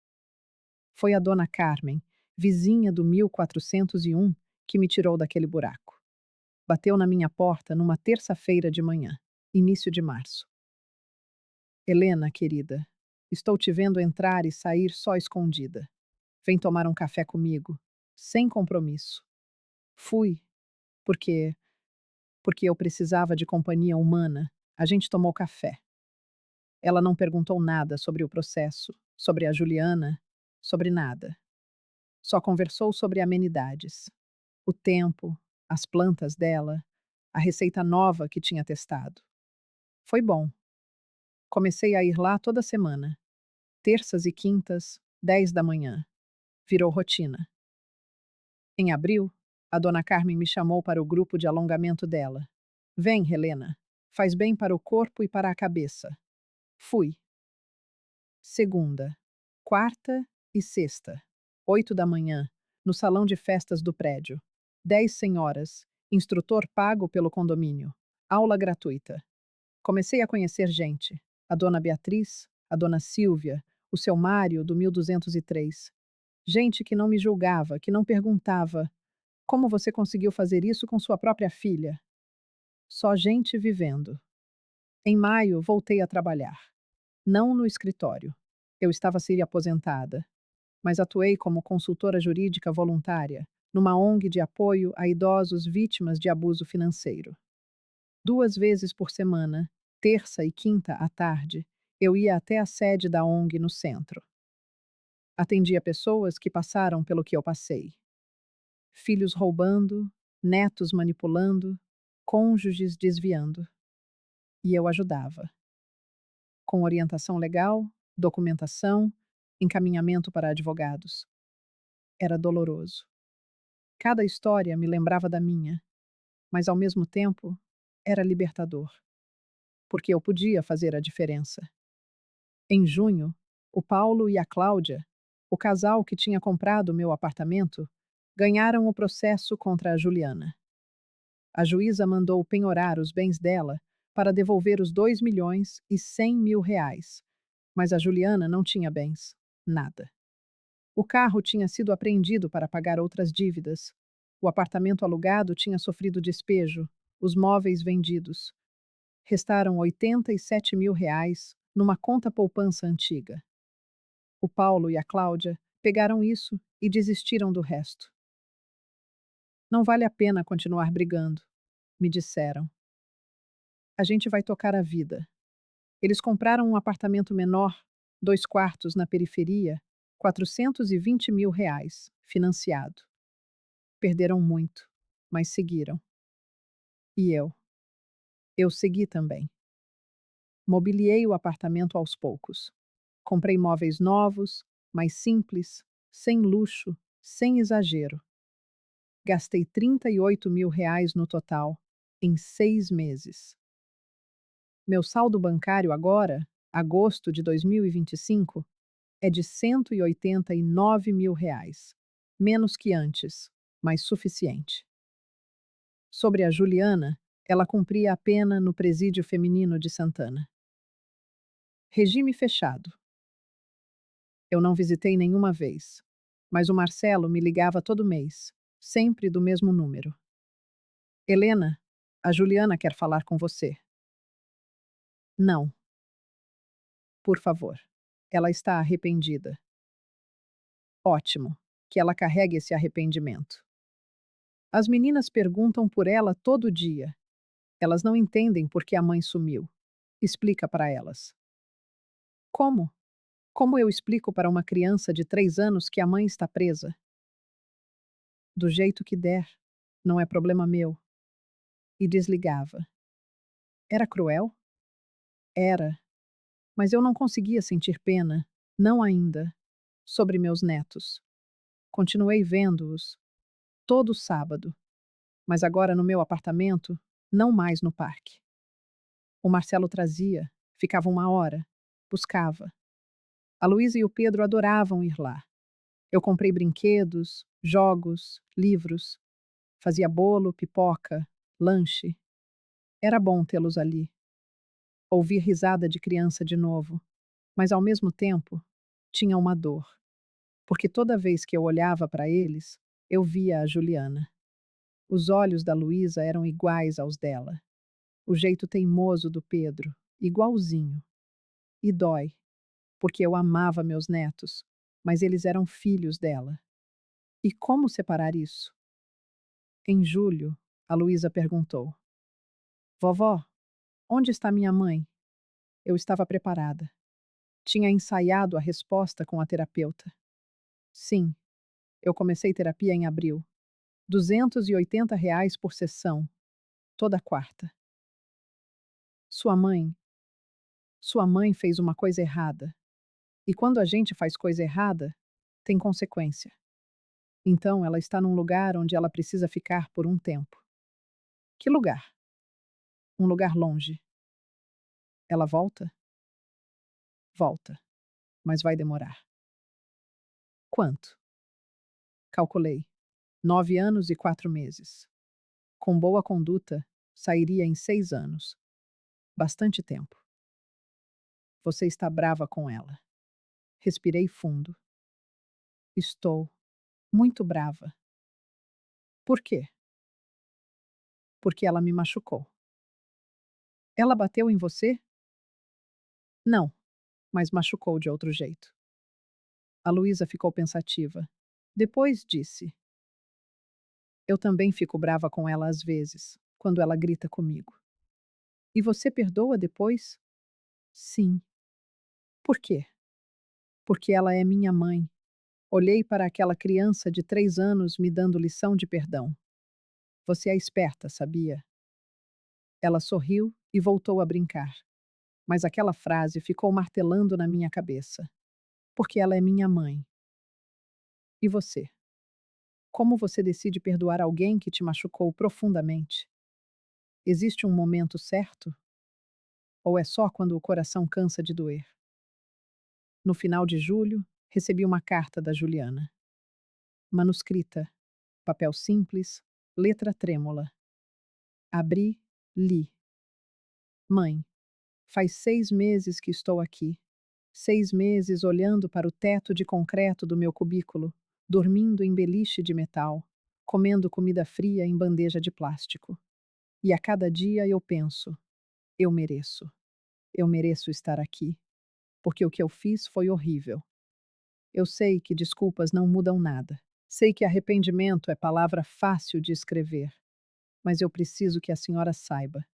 Foi a dona Carmen, vizinha do 1401, que me tirou daquele buraco. Bateu na minha porta numa terça-feira de manhã, início de março. Helena, querida, estou te vendo entrar e sair só escondida. Vem tomar um café comigo, sem compromisso. Fui, porque porque eu precisava de companhia humana. A gente tomou café. Ela não perguntou nada sobre o processo, sobre a Juliana, sobre nada. Só conversou sobre amenidades. O tempo, as plantas dela, a receita nova que tinha testado. Foi bom. Comecei a ir lá toda semana. Terças e quintas, 10 da manhã. Virou rotina. Em abril, a dona Carmen me chamou para o grupo de alongamento dela. Vem, Helena. Faz bem para o corpo e para a cabeça. Fui. Segunda, quarta e sexta. 8 da manhã, no salão de festas do prédio. 10 senhoras. Instrutor pago pelo condomínio. Aula gratuita. Comecei a conhecer gente. A dona Beatriz, a dona Silvia, o seu Mário, do 1203. Gente que não me julgava, que não perguntava: como você conseguiu fazer isso com sua própria filha? Só gente vivendo. Em maio, voltei a trabalhar. Não no escritório. Eu estava aposentada, mas atuei como consultora jurídica voluntária numa ONG de apoio a idosos vítimas de abuso financeiro. 2 vezes por semana, terça e quinta à tarde, eu ia até a sede da ONG no centro. Atendia pessoas que passaram pelo que eu passei. Filhos roubando, netos manipulando, cônjuges desviando. E eu ajudava. Com orientação legal, documentação, encaminhamento para advogados. Era doloroso. Cada história me lembrava da minha, mas ao mesmo tempo era libertador, porque eu podia fazer a diferença. Em junho, o Paulo e a Cláudia, o casal que tinha comprado meu apartamento, ganharam o processo contra a Juliana. A juíza mandou penhorar os bens dela para devolver os R$ 2.100.000, mas a Juliana não tinha bens, nada. O carro tinha sido apreendido para pagar outras dívidas. O apartamento alugado tinha sofrido despejo, os móveis vendidos. Restaram R$ 87.000 numa conta poupança antiga. O Paulo e a Cláudia pegaram isso e desistiram do resto. Não vale a pena continuar brigando, me disseram. A gente vai tocar a vida. Eles compraram um apartamento menor, 2 quartos na periferia, R$ 420.000, financiado. Perderam muito, mas seguiram. E eu? Eu segui também. Mobiliei o apartamento aos poucos. Comprei móveis novos, mais simples, sem luxo, sem exagero. Gastei R$ 38.000 no total, em 6 meses. Meu saldo bancário agora, agosto de 2025, é de R$ 189.000. Menos que antes, mas suficiente. Sobre a Juliana, ela cumpria a pena no presídio feminino de Santana. Regime fechado. Eu não visitei nenhuma vez, mas o Marcelo me ligava todo mês, sempre do mesmo número. Helena, a Juliana quer falar com você. Não, por favor. Ela está arrependida. Ótimo, que ela carregue esse arrependimento. As meninas perguntam por ela todo dia. Elas não entendem por que a mãe sumiu. Explica para elas. Como? Como eu explico para uma criança de 3 anos que a mãe está presa? Do jeito que der. Não é problema meu. E desligava. Era cruel? Era. Mas eu não conseguia sentir pena, não ainda, sobre meus netos. Continuei vendo-os, todo sábado, mas agora no meu apartamento, não mais no parque. O Marcelo trazia, ficava 1 hora, buscava. A Luísa e o Pedro adoravam ir lá. Eu comprei brinquedos, jogos, livros, fazia bolo, pipoca, lanche. Era bom tê-los ali. Ouvir risada de criança de novo, mas ao mesmo tempo, tinha uma dor, porque toda vez que eu olhava para eles, eu via a Juliana. Os olhos da Luísa eram iguais aos dela. O jeito teimoso do Pedro, igualzinho. E dói, porque eu amava meus netos, mas eles eram filhos dela. E como separar isso? Em julho, a Luísa perguntou: Vovó, onde está minha mãe? Eu estava preparada. Tinha ensaiado a resposta com a terapeuta. Sim, eu comecei terapia em abril. R$ 280 por sessão, toda quarta. Sua mãe. Sua mãe fez uma coisa errada. E quando a gente faz coisa errada, tem consequência. Então ela está num lugar onde ela precisa ficar por um tempo. Que lugar? Um lugar longe. Ela volta? Volta. Mas vai demorar. Quanto? Calculei. 9 anos e 4 meses. Com boa conduta, sairia em 6 anos. Bastante tempo. Você está brava com ela. Respirei fundo. Estou muito brava. Por quê? Porque ela me machucou. Ela bateu em você? Não, mas machucou de outro jeito. A Luísa ficou pensativa. Depois disse: Eu também fico brava com ela às vezes, quando ela grita comigo. E você perdoa depois? Sim. Por quê? Porque ela é minha mãe. Olhei para aquela criança de 3 anos me dando lição de perdão. Você é esperta, sabia? Ela sorriu e voltou a brincar. Mas aquela frase ficou martelando na minha cabeça. Porque ela é minha mãe. E você? Como você decide perdoar alguém que te machucou profundamente? Existe um momento certo? Ou é só quando o coração cansa de doer? No final de julho, recebi uma carta da Juliana. Manuscrita, papel simples, letra trêmula. Abri, li. Mãe, faz 6 meses que estou aqui. 6 meses olhando para o teto de concreto do meu cubículo, dormindo em beliche de metal, comendo comida fria em bandeja de plástico. E a cada dia eu penso: eu mereço. Eu mereço estar aqui. Porque o que eu fiz foi horrível. Eu sei que desculpas não mudam nada. Sei que arrependimento é palavra fácil de escrever. Mas eu preciso que a senhora saiba.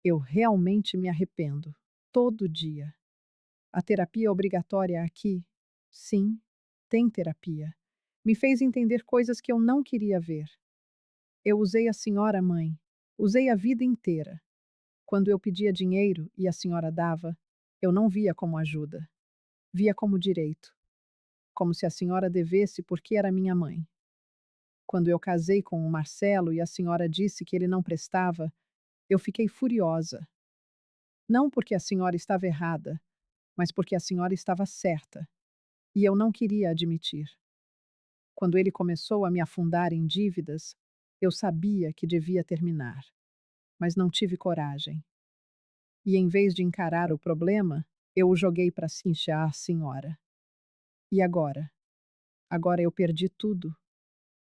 Eu realmente me arrependo. Todo dia. A terapia obrigatória aqui? Sim, tem terapia. Me fez entender coisas que eu não queria ver. Eu usei a senhora mãe. Usei a vida inteira. Quando eu pedia dinheiro e a senhora dava, eu não via como ajuda. Via como direito. Como se a senhora devesse porque era minha mãe. Quando eu casei com o Marcelo e a senhora disse que ele não prestava, eu fiquei furiosa. Não porque a senhora estava errada, mas porque a senhora estava certa. E eu não queria admitir. Quando ele começou a me afundar em dívidas, eu sabia que devia terminar, mas não tive coragem. E em vez de encarar o problema, eu o joguei para cinchar a senhora. E agora? Agora eu perdi tudo.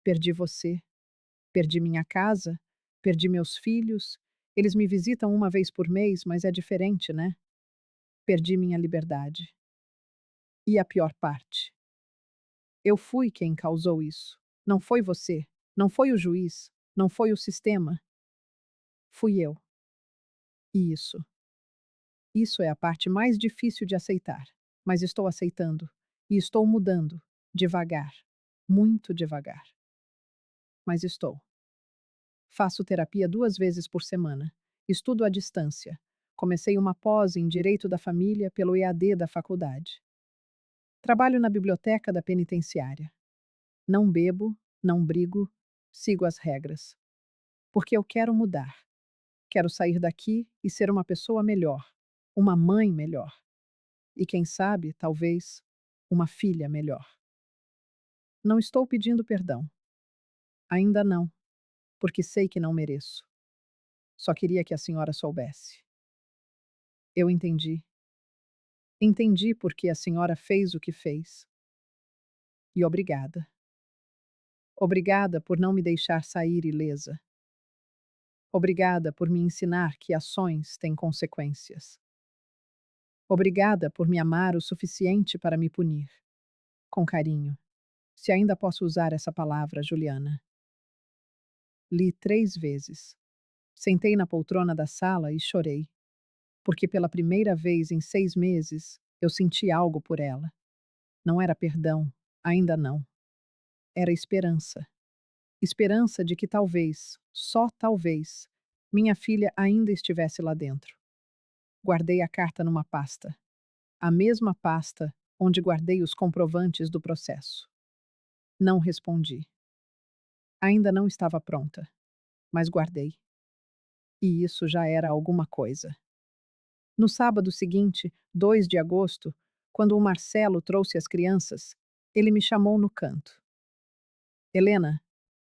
Perdi você, perdi minha casa, perdi meus filhos. Eles me visitam uma vez por mês, mas é diferente, né? Perdi minha liberdade. E a pior parte: eu fui quem causou isso. Não foi você, não foi o juiz, não foi o sistema. Fui eu. E isso é a parte mais difícil de aceitar. Mas estou aceitando. E estou mudando. Devagar. Muito devagar. Mas estou. Faço terapia 2 vezes por semana. Estudo à distância. Comecei uma pós em Direito da Família pelo EAD da faculdade. Trabalho na biblioteca da penitenciária. Não bebo, não brigo, sigo as regras. Porque eu quero mudar. Quero sair daqui e ser uma pessoa melhor. Uma mãe melhor. E quem sabe, talvez, uma filha melhor. Não estou pedindo perdão. Ainda não, porque sei que não mereço. Só queria que a senhora soubesse. Eu entendi. Entendi porque a senhora fez o que fez. E obrigada. Obrigada por não me deixar sair ilesa. Obrigada por me ensinar que ações têm consequências. Obrigada por me amar o suficiente para me punir. Com carinho. Se ainda posso usar essa palavra, Juliana. Li 3 vezes. Sentei na poltrona da sala e chorei, porque pela primeira vez em 6 meses eu senti algo por ela. Não era perdão, ainda não. Era esperança. Esperança de que talvez, só talvez, minha filha ainda estivesse lá dentro. Guardei a carta numa pasta. A mesma pasta onde guardei os comprovantes do processo. Não respondi. Ainda não estava pronta, mas guardei. E isso já era alguma coisa. No sábado seguinte, 2 de agosto, quando o Marcelo trouxe as crianças, ele me chamou no canto. Helena,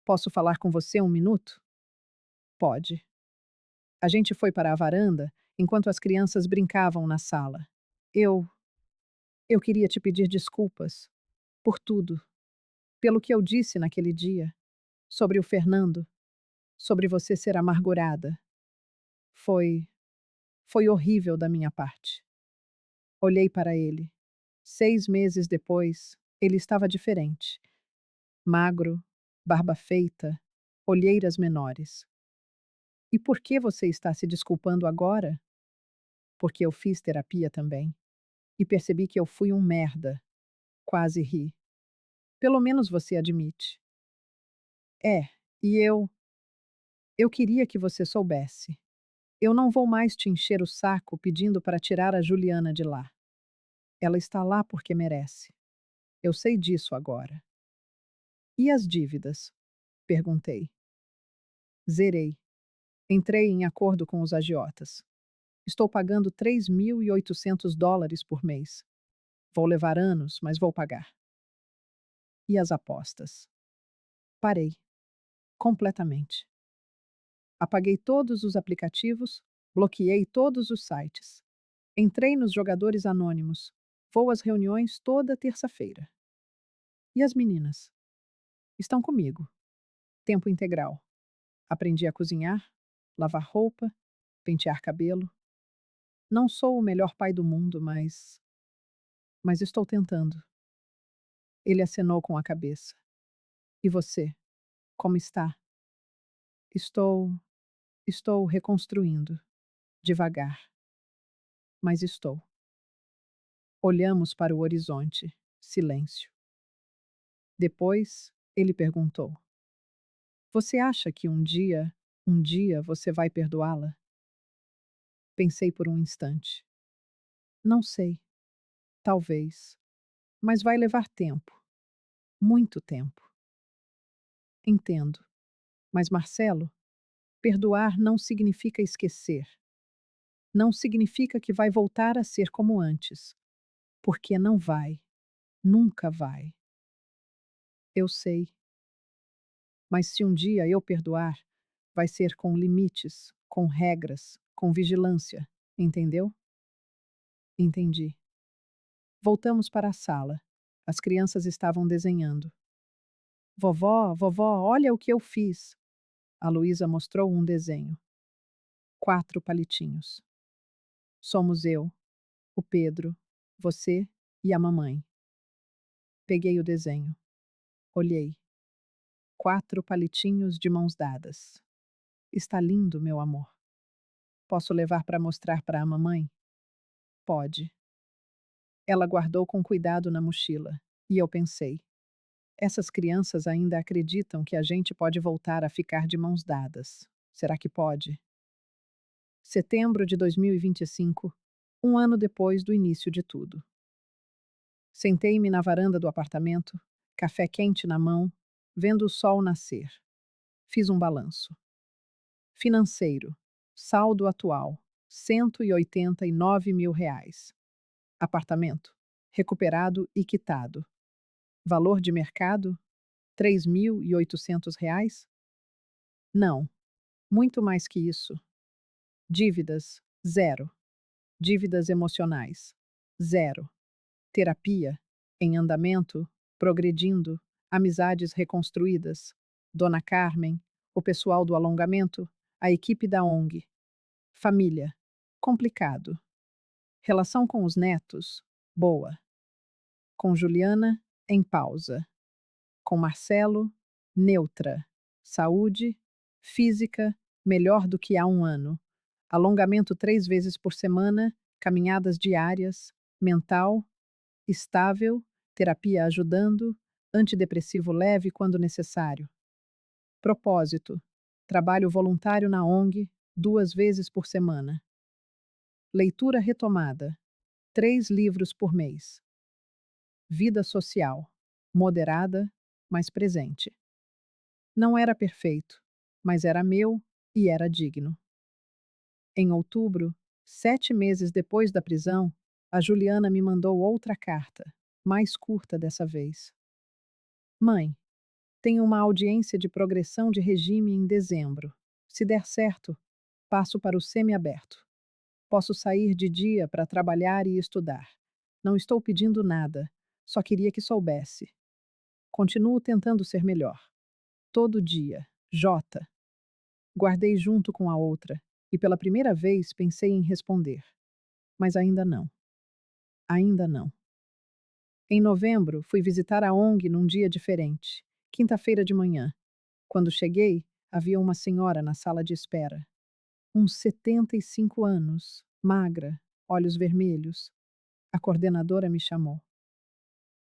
posso falar com você 1 minuto? Pode. A gente foi para a varanda enquanto as crianças brincavam na sala. Eu. Eu queria te pedir desculpas. Por tudo. Pelo que eu disse naquele dia. Sobre o Fernando. Sobre você ser amargurada. Foi. Foi horrível da minha parte. Olhei para ele. 6 meses depois, ele estava diferente. Magro, barba feita, olheiras menores. E por que você está se desculpando agora? Porque eu fiz terapia também. E percebi que eu fui um merda. Quase ri. Pelo menos você admite. É, e eu. Eu queria que você soubesse. Eu não vou mais te encher o saco pedindo para tirar a Juliana de lá. Ela está lá porque merece. Eu sei disso agora. E as dívidas? Perguntei. Zerei. Entrei em acordo com os agiotas. Estou pagando $3.800 por mês. Vou levar anos, mas vou pagar. E as apostas? Parei. Completamente. Apaguei todos os aplicativos, bloqueei todos os sites. Entrei nos jogadores anônimos. Vou às reuniões toda terça-feira. E as meninas? Estão comigo. Tempo integral. Aprendi a cozinhar, lavar roupa, pentear cabelo. Não sou o melhor pai do mundo, mas estou tentando. Ele acenou com a cabeça. E você? Como está? Estou. Estou reconstruindo. Devagar. Mas estou. Olhamos para o horizonte. Silêncio. Depois, ele perguntou: você acha que um dia você vai perdoá-la? Pensei por um instante. Não sei. Talvez. Mas vai levar tempo. Muito tempo. Entendo. Mas, Marcelo, perdoar não significa esquecer. Não significa que vai voltar a ser como antes. Porque não vai. Nunca vai. Eu sei. Mas se um dia eu perdoar, vai ser com limites, com regras, com vigilância. Entendeu? Entendi. Voltamos para a sala. As crianças estavam desenhando. Vovó, vovó, olha o que eu fiz. A Luísa mostrou um desenho. 4 palitinhos. Somos eu, o Pedro, você e a mamãe. Peguei o desenho. Olhei. 4 palitinhos de mãos dadas. Está lindo, meu amor. Posso levar para mostrar para a mamãe? Pode. Ela guardou com cuidado na mochila. E eu pensei: essas crianças ainda acreditam que a gente pode voltar a ficar de mãos dadas. Será que pode? Setembro de 2025, um ano depois do início de tudo. Sentei-me na varanda do apartamento, café quente na mão, vendo o sol nascer. Fiz um balanço. Financeiro. Saldo atual: R$ 189.000. Apartamento. Recuperado e quitado. Valor de mercado: R$ 3.800? Não, muito mais que isso. Dívidas: zero. Dívidas emocionais: zero. Terapia: em andamento, progredindo, amizades reconstruídas. Dona Carmen, o pessoal do alongamento, a equipe da ONG. Família: complicado. Relação com os netos: boa. Com Juliana: em pausa. Com Marcelo: neutra. Saúde: física: melhor do que há um ano. Alongamento 3 vezes por semana, caminhadas diárias. Mental: estável, terapia ajudando, antidepressivo leve quando necessário. Propósito: trabalho voluntário na ONG, 2 vezes por semana. Leitura retomada: 3 livros por mês. Vida social: moderada, mas presente. Não era perfeito, mas era meu e era digno. Em outubro, 7 meses depois da prisão, a Juliana me mandou outra carta, mais curta dessa vez. Mãe, tenho uma audiência de progressão de regime em dezembro. Se der certo, passo para o semiaberto. Posso sair de dia para trabalhar e estudar. Não estou pedindo nada, só queria que soubesse. Continuo tentando ser melhor. Todo dia. J. Guardei junto com a outra, e pela primeira vez pensei em responder. Mas ainda não. Ainda não. Em novembro, fui visitar a ONG num dia diferente, quinta-feira de manhã. Quando cheguei, havia uma senhora na sala de espera. Uns 75 anos, magra, olhos vermelhos. A coordenadora me chamou.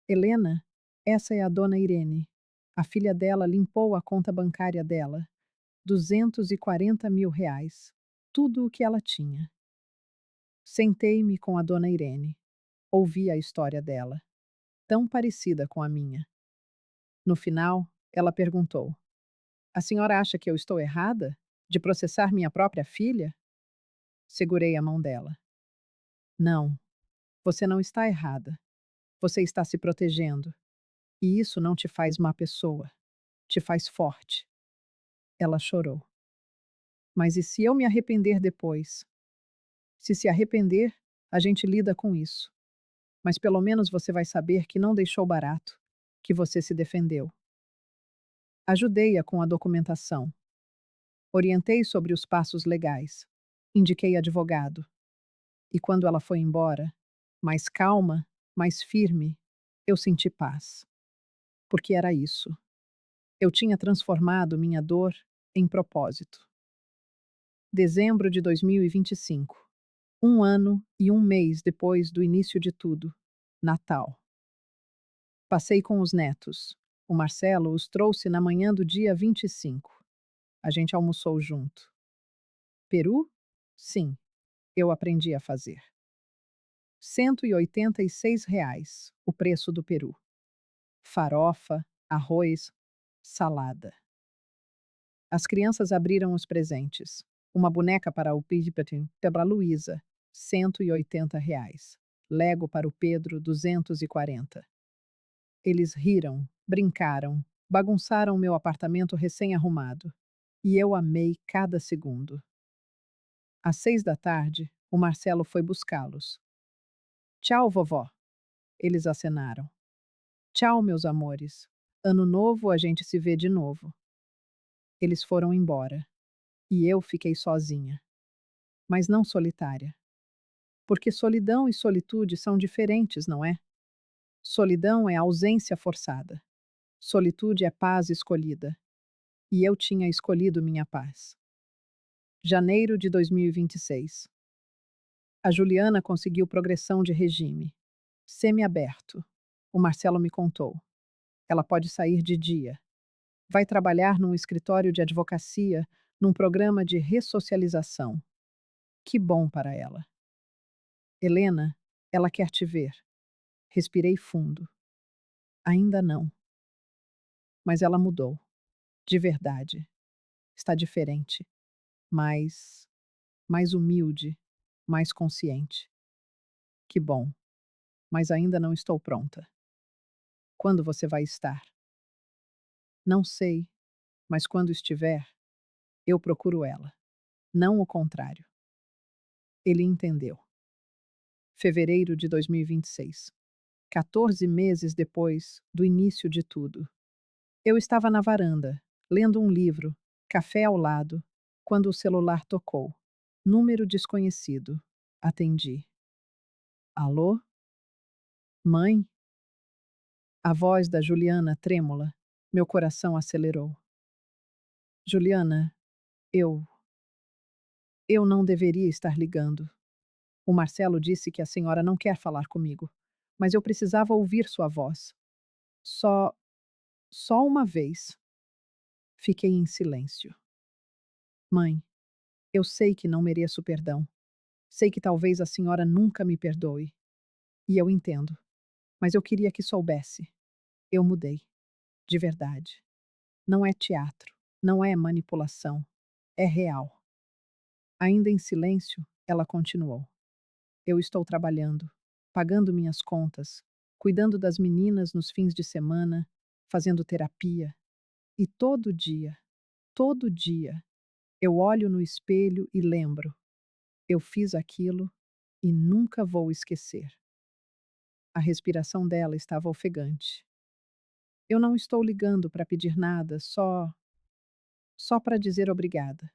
Helena, essa é a dona Irene. A filha dela limpou a conta bancária dela. R$ 240.000. Tudo o que ela tinha. Sentei-me com a dona Irene. Ouvi a história dela, tão parecida com a minha. No final, ela perguntou: a senhora acha que eu estou errada? De processar minha própria filha? Segurei a mão dela. Não, você não está errada. Você está se protegendo. E isso não te faz má pessoa. Te faz forte. Ela chorou. Mas e se eu me arrepender depois? Se arrepender, a gente lida com isso. Mas pelo menos você vai saber que não deixou barato, que você se defendeu. Ajudei-a com a documentação. Orientei sobre os passos legais. Indiquei advogado. E quando ela foi embora, mais calma, mais firme, eu senti paz. Porque era isso. Eu tinha transformado minha dor em propósito. Dezembro de 2025. Um ano e um mês depois do início de tudo. Natal. Passei com os netos. O Marcelo os trouxe na manhã do dia 25. A gente almoçou junto. Peru? Sim, eu aprendi a fazer. R$ 186, o preço do peru. Farofa, arroz, salada. As crianças abriram os presentes. Uma boneca para o Pidgeotto para Luísa, R$ 180. Lego para o Pedro, 240. Eles riram, brincaram, bagunçaram meu apartamento recém-arrumado. E eu amei cada segundo. Às 6 da tarde, o Marcelo foi buscá-los. Tchau, vovó. Eles acenaram. Tchau, meus amores. Ano novo, a gente se vê de novo. Eles foram embora. E eu fiquei sozinha. Mas não solitária. Porque solidão e solitude são diferentes, não é? Solidão é ausência forçada. Solitude é paz escolhida. E eu tinha escolhido minha paz. Janeiro de 2026. A Juliana conseguiu progressão de regime. Semi-aberto. O Marcelo me contou. Ela pode sair de dia. Vai trabalhar num escritório de advocacia, num programa de ressocialização. Que bom para ela. Helena, ela quer te ver. Respirei fundo. Ainda não. Mas ela mudou. De verdade. Está diferente. Mais. Mais humilde. Mais consciente. Que bom. Mas ainda não estou pronta. Quando você vai estar? Não sei, mas quando estiver, eu procuro ela. Não o contrário. Ele entendeu. Fevereiro de 2026. 14 meses depois do início de tudo. Eu estava na varanda, lendo um livro, café ao lado, quando o celular tocou. Número desconhecido. Atendi. Alô? Mãe? A voz da Juliana trêmula. Meu coração acelerou. Juliana, eu. Eu não deveria estar ligando. O Marcelo disse que a senhora não quer falar comigo, mas eu precisava ouvir sua voz. Só. Só uma vez. Fiquei em silêncio. Mãe, eu sei que não mereço perdão. Sei que talvez a senhora nunca me perdoe. E eu entendo. Mas eu queria que soubesse. Eu mudei. De verdade. Não é teatro. Não é manipulação. É real. Ainda em silêncio, ela continuou. Eu estou trabalhando, pagando minhas contas, cuidando das meninas nos fins de semana, fazendo terapia. E todo dia, eu olho no espelho e lembro: eu fiz aquilo e nunca vou esquecer. A respiração dela estava ofegante. Eu não estou ligando para pedir nada, só para dizer obrigada.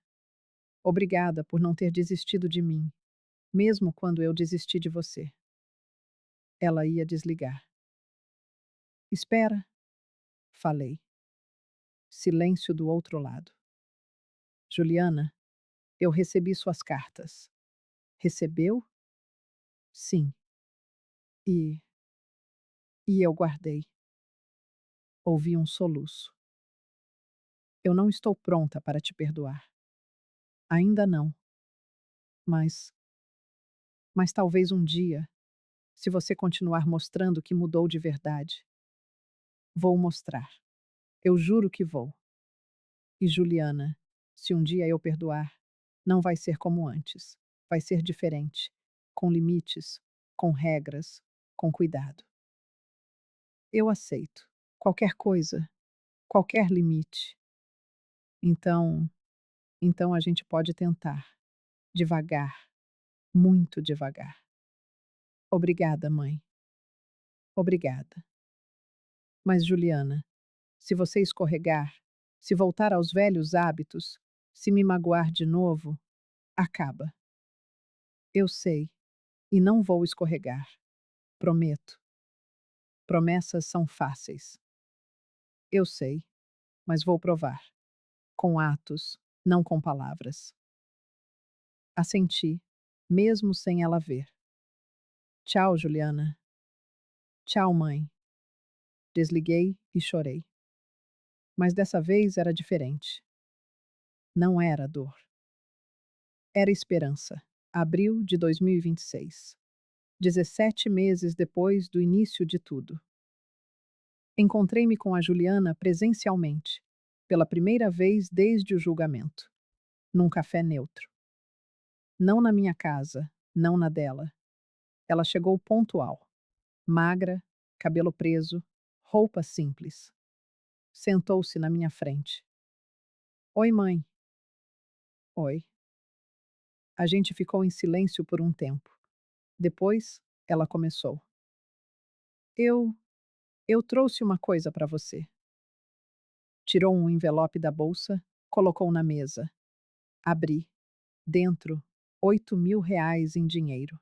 Obrigada por não ter desistido de mim, mesmo quando eu desisti de você. Ela ia desligar. Espera, falei. Silêncio do outro lado. Juliana, eu recebi suas cartas. Recebeu? Sim. E. E eu guardei. Ouvi um soluço. Eu não estou pronta para te perdoar. Ainda não. Mas. Mas talvez um dia, se você continuar mostrando que mudou de verdade. Vou mostrar. Eu juro que vou. E Juliana, se um dia eu perdoar, não vai ser como antes. Vai ser diferente. Com limites, com regras, com cuidado. Eu aceito. Qualquer coisa, qualquer limite. Então, então a gente pode tentar. Devagar, muito devagar. Obrigada, mãe. Obrigada. Mas, Juliana, se você escorregar, se voltar aos velhos hábitos, se me magoar de novo, acaba. Eu sei, e não vou escorregar. Prometo. Promessas são fáceis. Eu sei, mas vou provar. Com atos, não com palavras. Assenti, mesmo sem ela ver. Tchau, Juliana. Tchau, mãe. Desliguei e chorei. Mas dessa vez era diferente. Não era dor. Era esperança. Abril de 2026. 17 meses depois do início de tudo. Encontrei-me com a Juliana presencialmente, pela primeira vez desde o julgamento, num café neutro. Não na minha casa, não na dela. Ela chegou pontual, magra, cabelo preso, roupa simples. Sentou-se na minha frente. Oi, mãe. Oi. A gente ficou em silêncio por um tempo. Depois, ela começou. Eu. Eu trouxe uma coisa para você. Tirou um envelope da bolsa, colocou na mesa. Abri. Dentro, R$ 8.000 em dinheiro.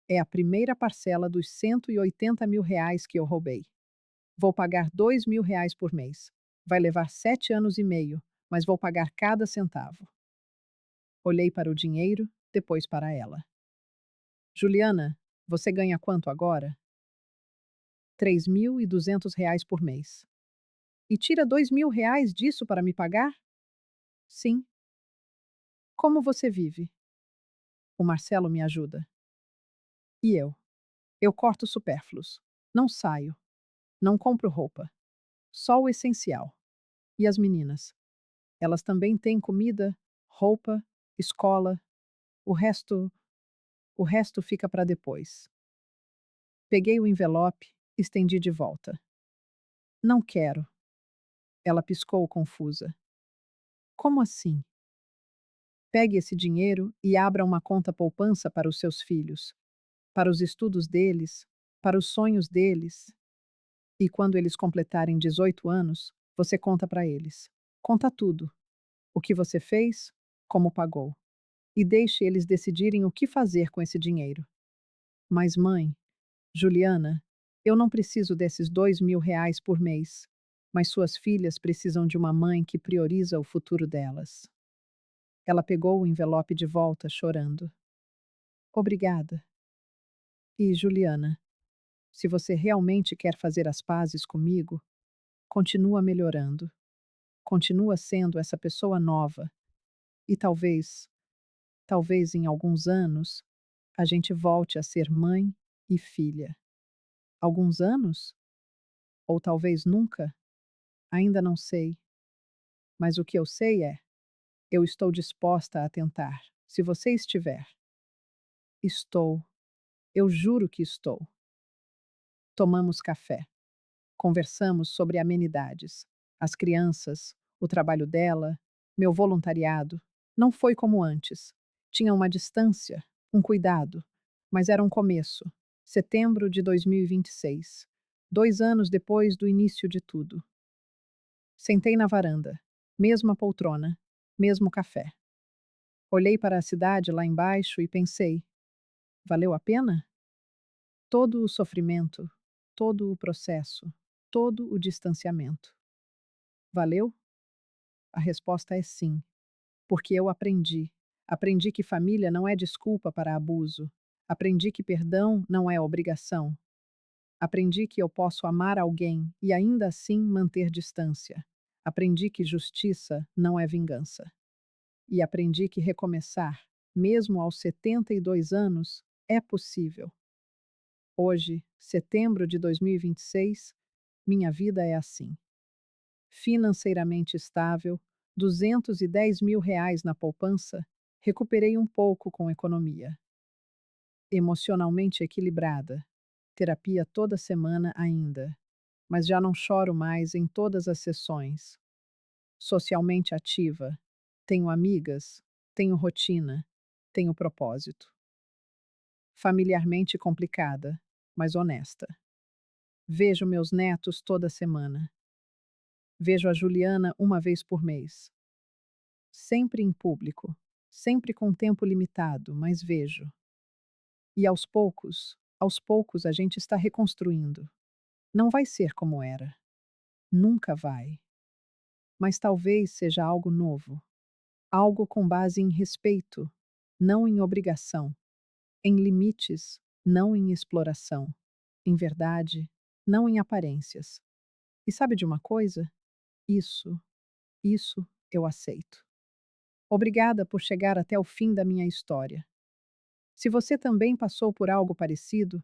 É a primeira parcela dos R$ 180.000 que eu roubei. Vou pagar R$ 2.000 por mês. Vai levar 7 anos e meio, mas vou pagar cada centavo. Olhei para o dinheiro, depois para ela. Juliana, você ganha quanto agora? R$ 3.200 por mês. E tira R$ 2.000 disso para me pagar? Sim. Como você vive? O Marcelo me ajuda. E eu? Eu corto supérfluos. Não saio. Não compro roupa. Só o essencial. E as meninas? Elas também têm comida, roupa, escola. O resto, o resto fica para depois. Peguei o envelope, estendi de volta. Não quero. Ela piscou confusa. Como assim? Pegue esse dinheiro e abra uma conta poupança para os seus filhos, para os estudos deles, para os sonhos deles. E quando eles completarem 18 anos, você conta para eles. Conta tudo. O que você fez, como pagou. E deixe eles decidirem o que fazer com esse dinheiro. Mas, mãe, Juliana, eu não preciso desses R$ 2.000 por mês, mas suas filhas precisam de uma mãe que prioriza o futuro delas. Ela pegou o envelope de volta, chorando. Obrigada. E, Juliana, se você realmente quer fazer as pazes comigo, continua melhorando. Continua sendo essa pessoa nova. E talvez em alguns anos, a gente volte a ser mãe e filha. Alguns anos? Ou talvez nunca? Ainda não sei. Mas o que eu sei é: eu estou disposta a tentar, se você estiver. Estou. Eu juro que estou. Tomamos café. Conversamos sobre amenidades. As crianças, o trabalho dela, meu voluntariado. Não foi como antes. Tinha uma distância, um cuidado. Mas era um começo. Setembro de 2026. 2 anos depois do início de tudo. Sentei na varanda. Mesma poltrona. Mesmo café. Olhei para a cidade lá embaixo e pensei: valeu a pena? Todo o sofrimento, todo o processo, todo o distanciamento. Valeu? A resposta é sim, porque eu aprendi. Aprendi que família não é desculpa para abuso. Aprendi que perdão não é obrigação. Aprendi que eu posso amar alguém e ainda assim manter distância. Aprendi que justiça não é vingança. E aprendi que recomeçar, mesmo aos 72 anos, é possível. Hoje, setembro de 2026, minha vida é assim. Financeiramente estável, R$ 210.000 na poupança, recuperei um pouco com economia. Emocionalmente equilibrada, terapia toda semana ainda, mas já não choro mais em todas as sessões. Socialmente ativa, tenho amigas, tenho rotina, tenho propósito. Familiarmente complicada, mas honesta. Vejo meus netos toda semana. Vejo a Juliana uma vez por mês. Sempre em público, sempre com tempo limitado, mas vejo. E aos poucos a gente está reconstruindo. Não vai ser como era. Nunca vai. Mas talvez seja algo novo. Algo com base em respeito, não em obrigação. Em limites, não em exploração. Em verdade, não em aparências. E sabe de uma coisa? Isso eu aceito. Obrigada por chegar até o fim da minha história. Se você também passou por algo parecido,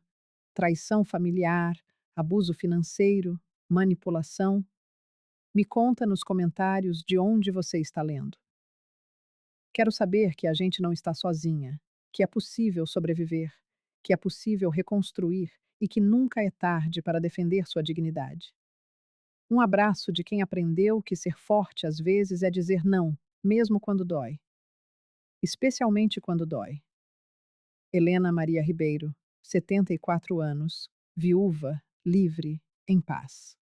traição familiar, abuso financeiro, manipulação, me conta nos comentários de onde você está lendo. Quero saber que a gente não está sozinha, que é possível sobreviver, que é possível reconstruir e que nunca é tarde para defender sua dignidade. Um abraço de quem aprendeu que ser forte às vezes é dizer não, mesmo quando dói. Especialmente quando dói. Helena Maria Ribeiro, 74 anos, viúva, livre, em paz.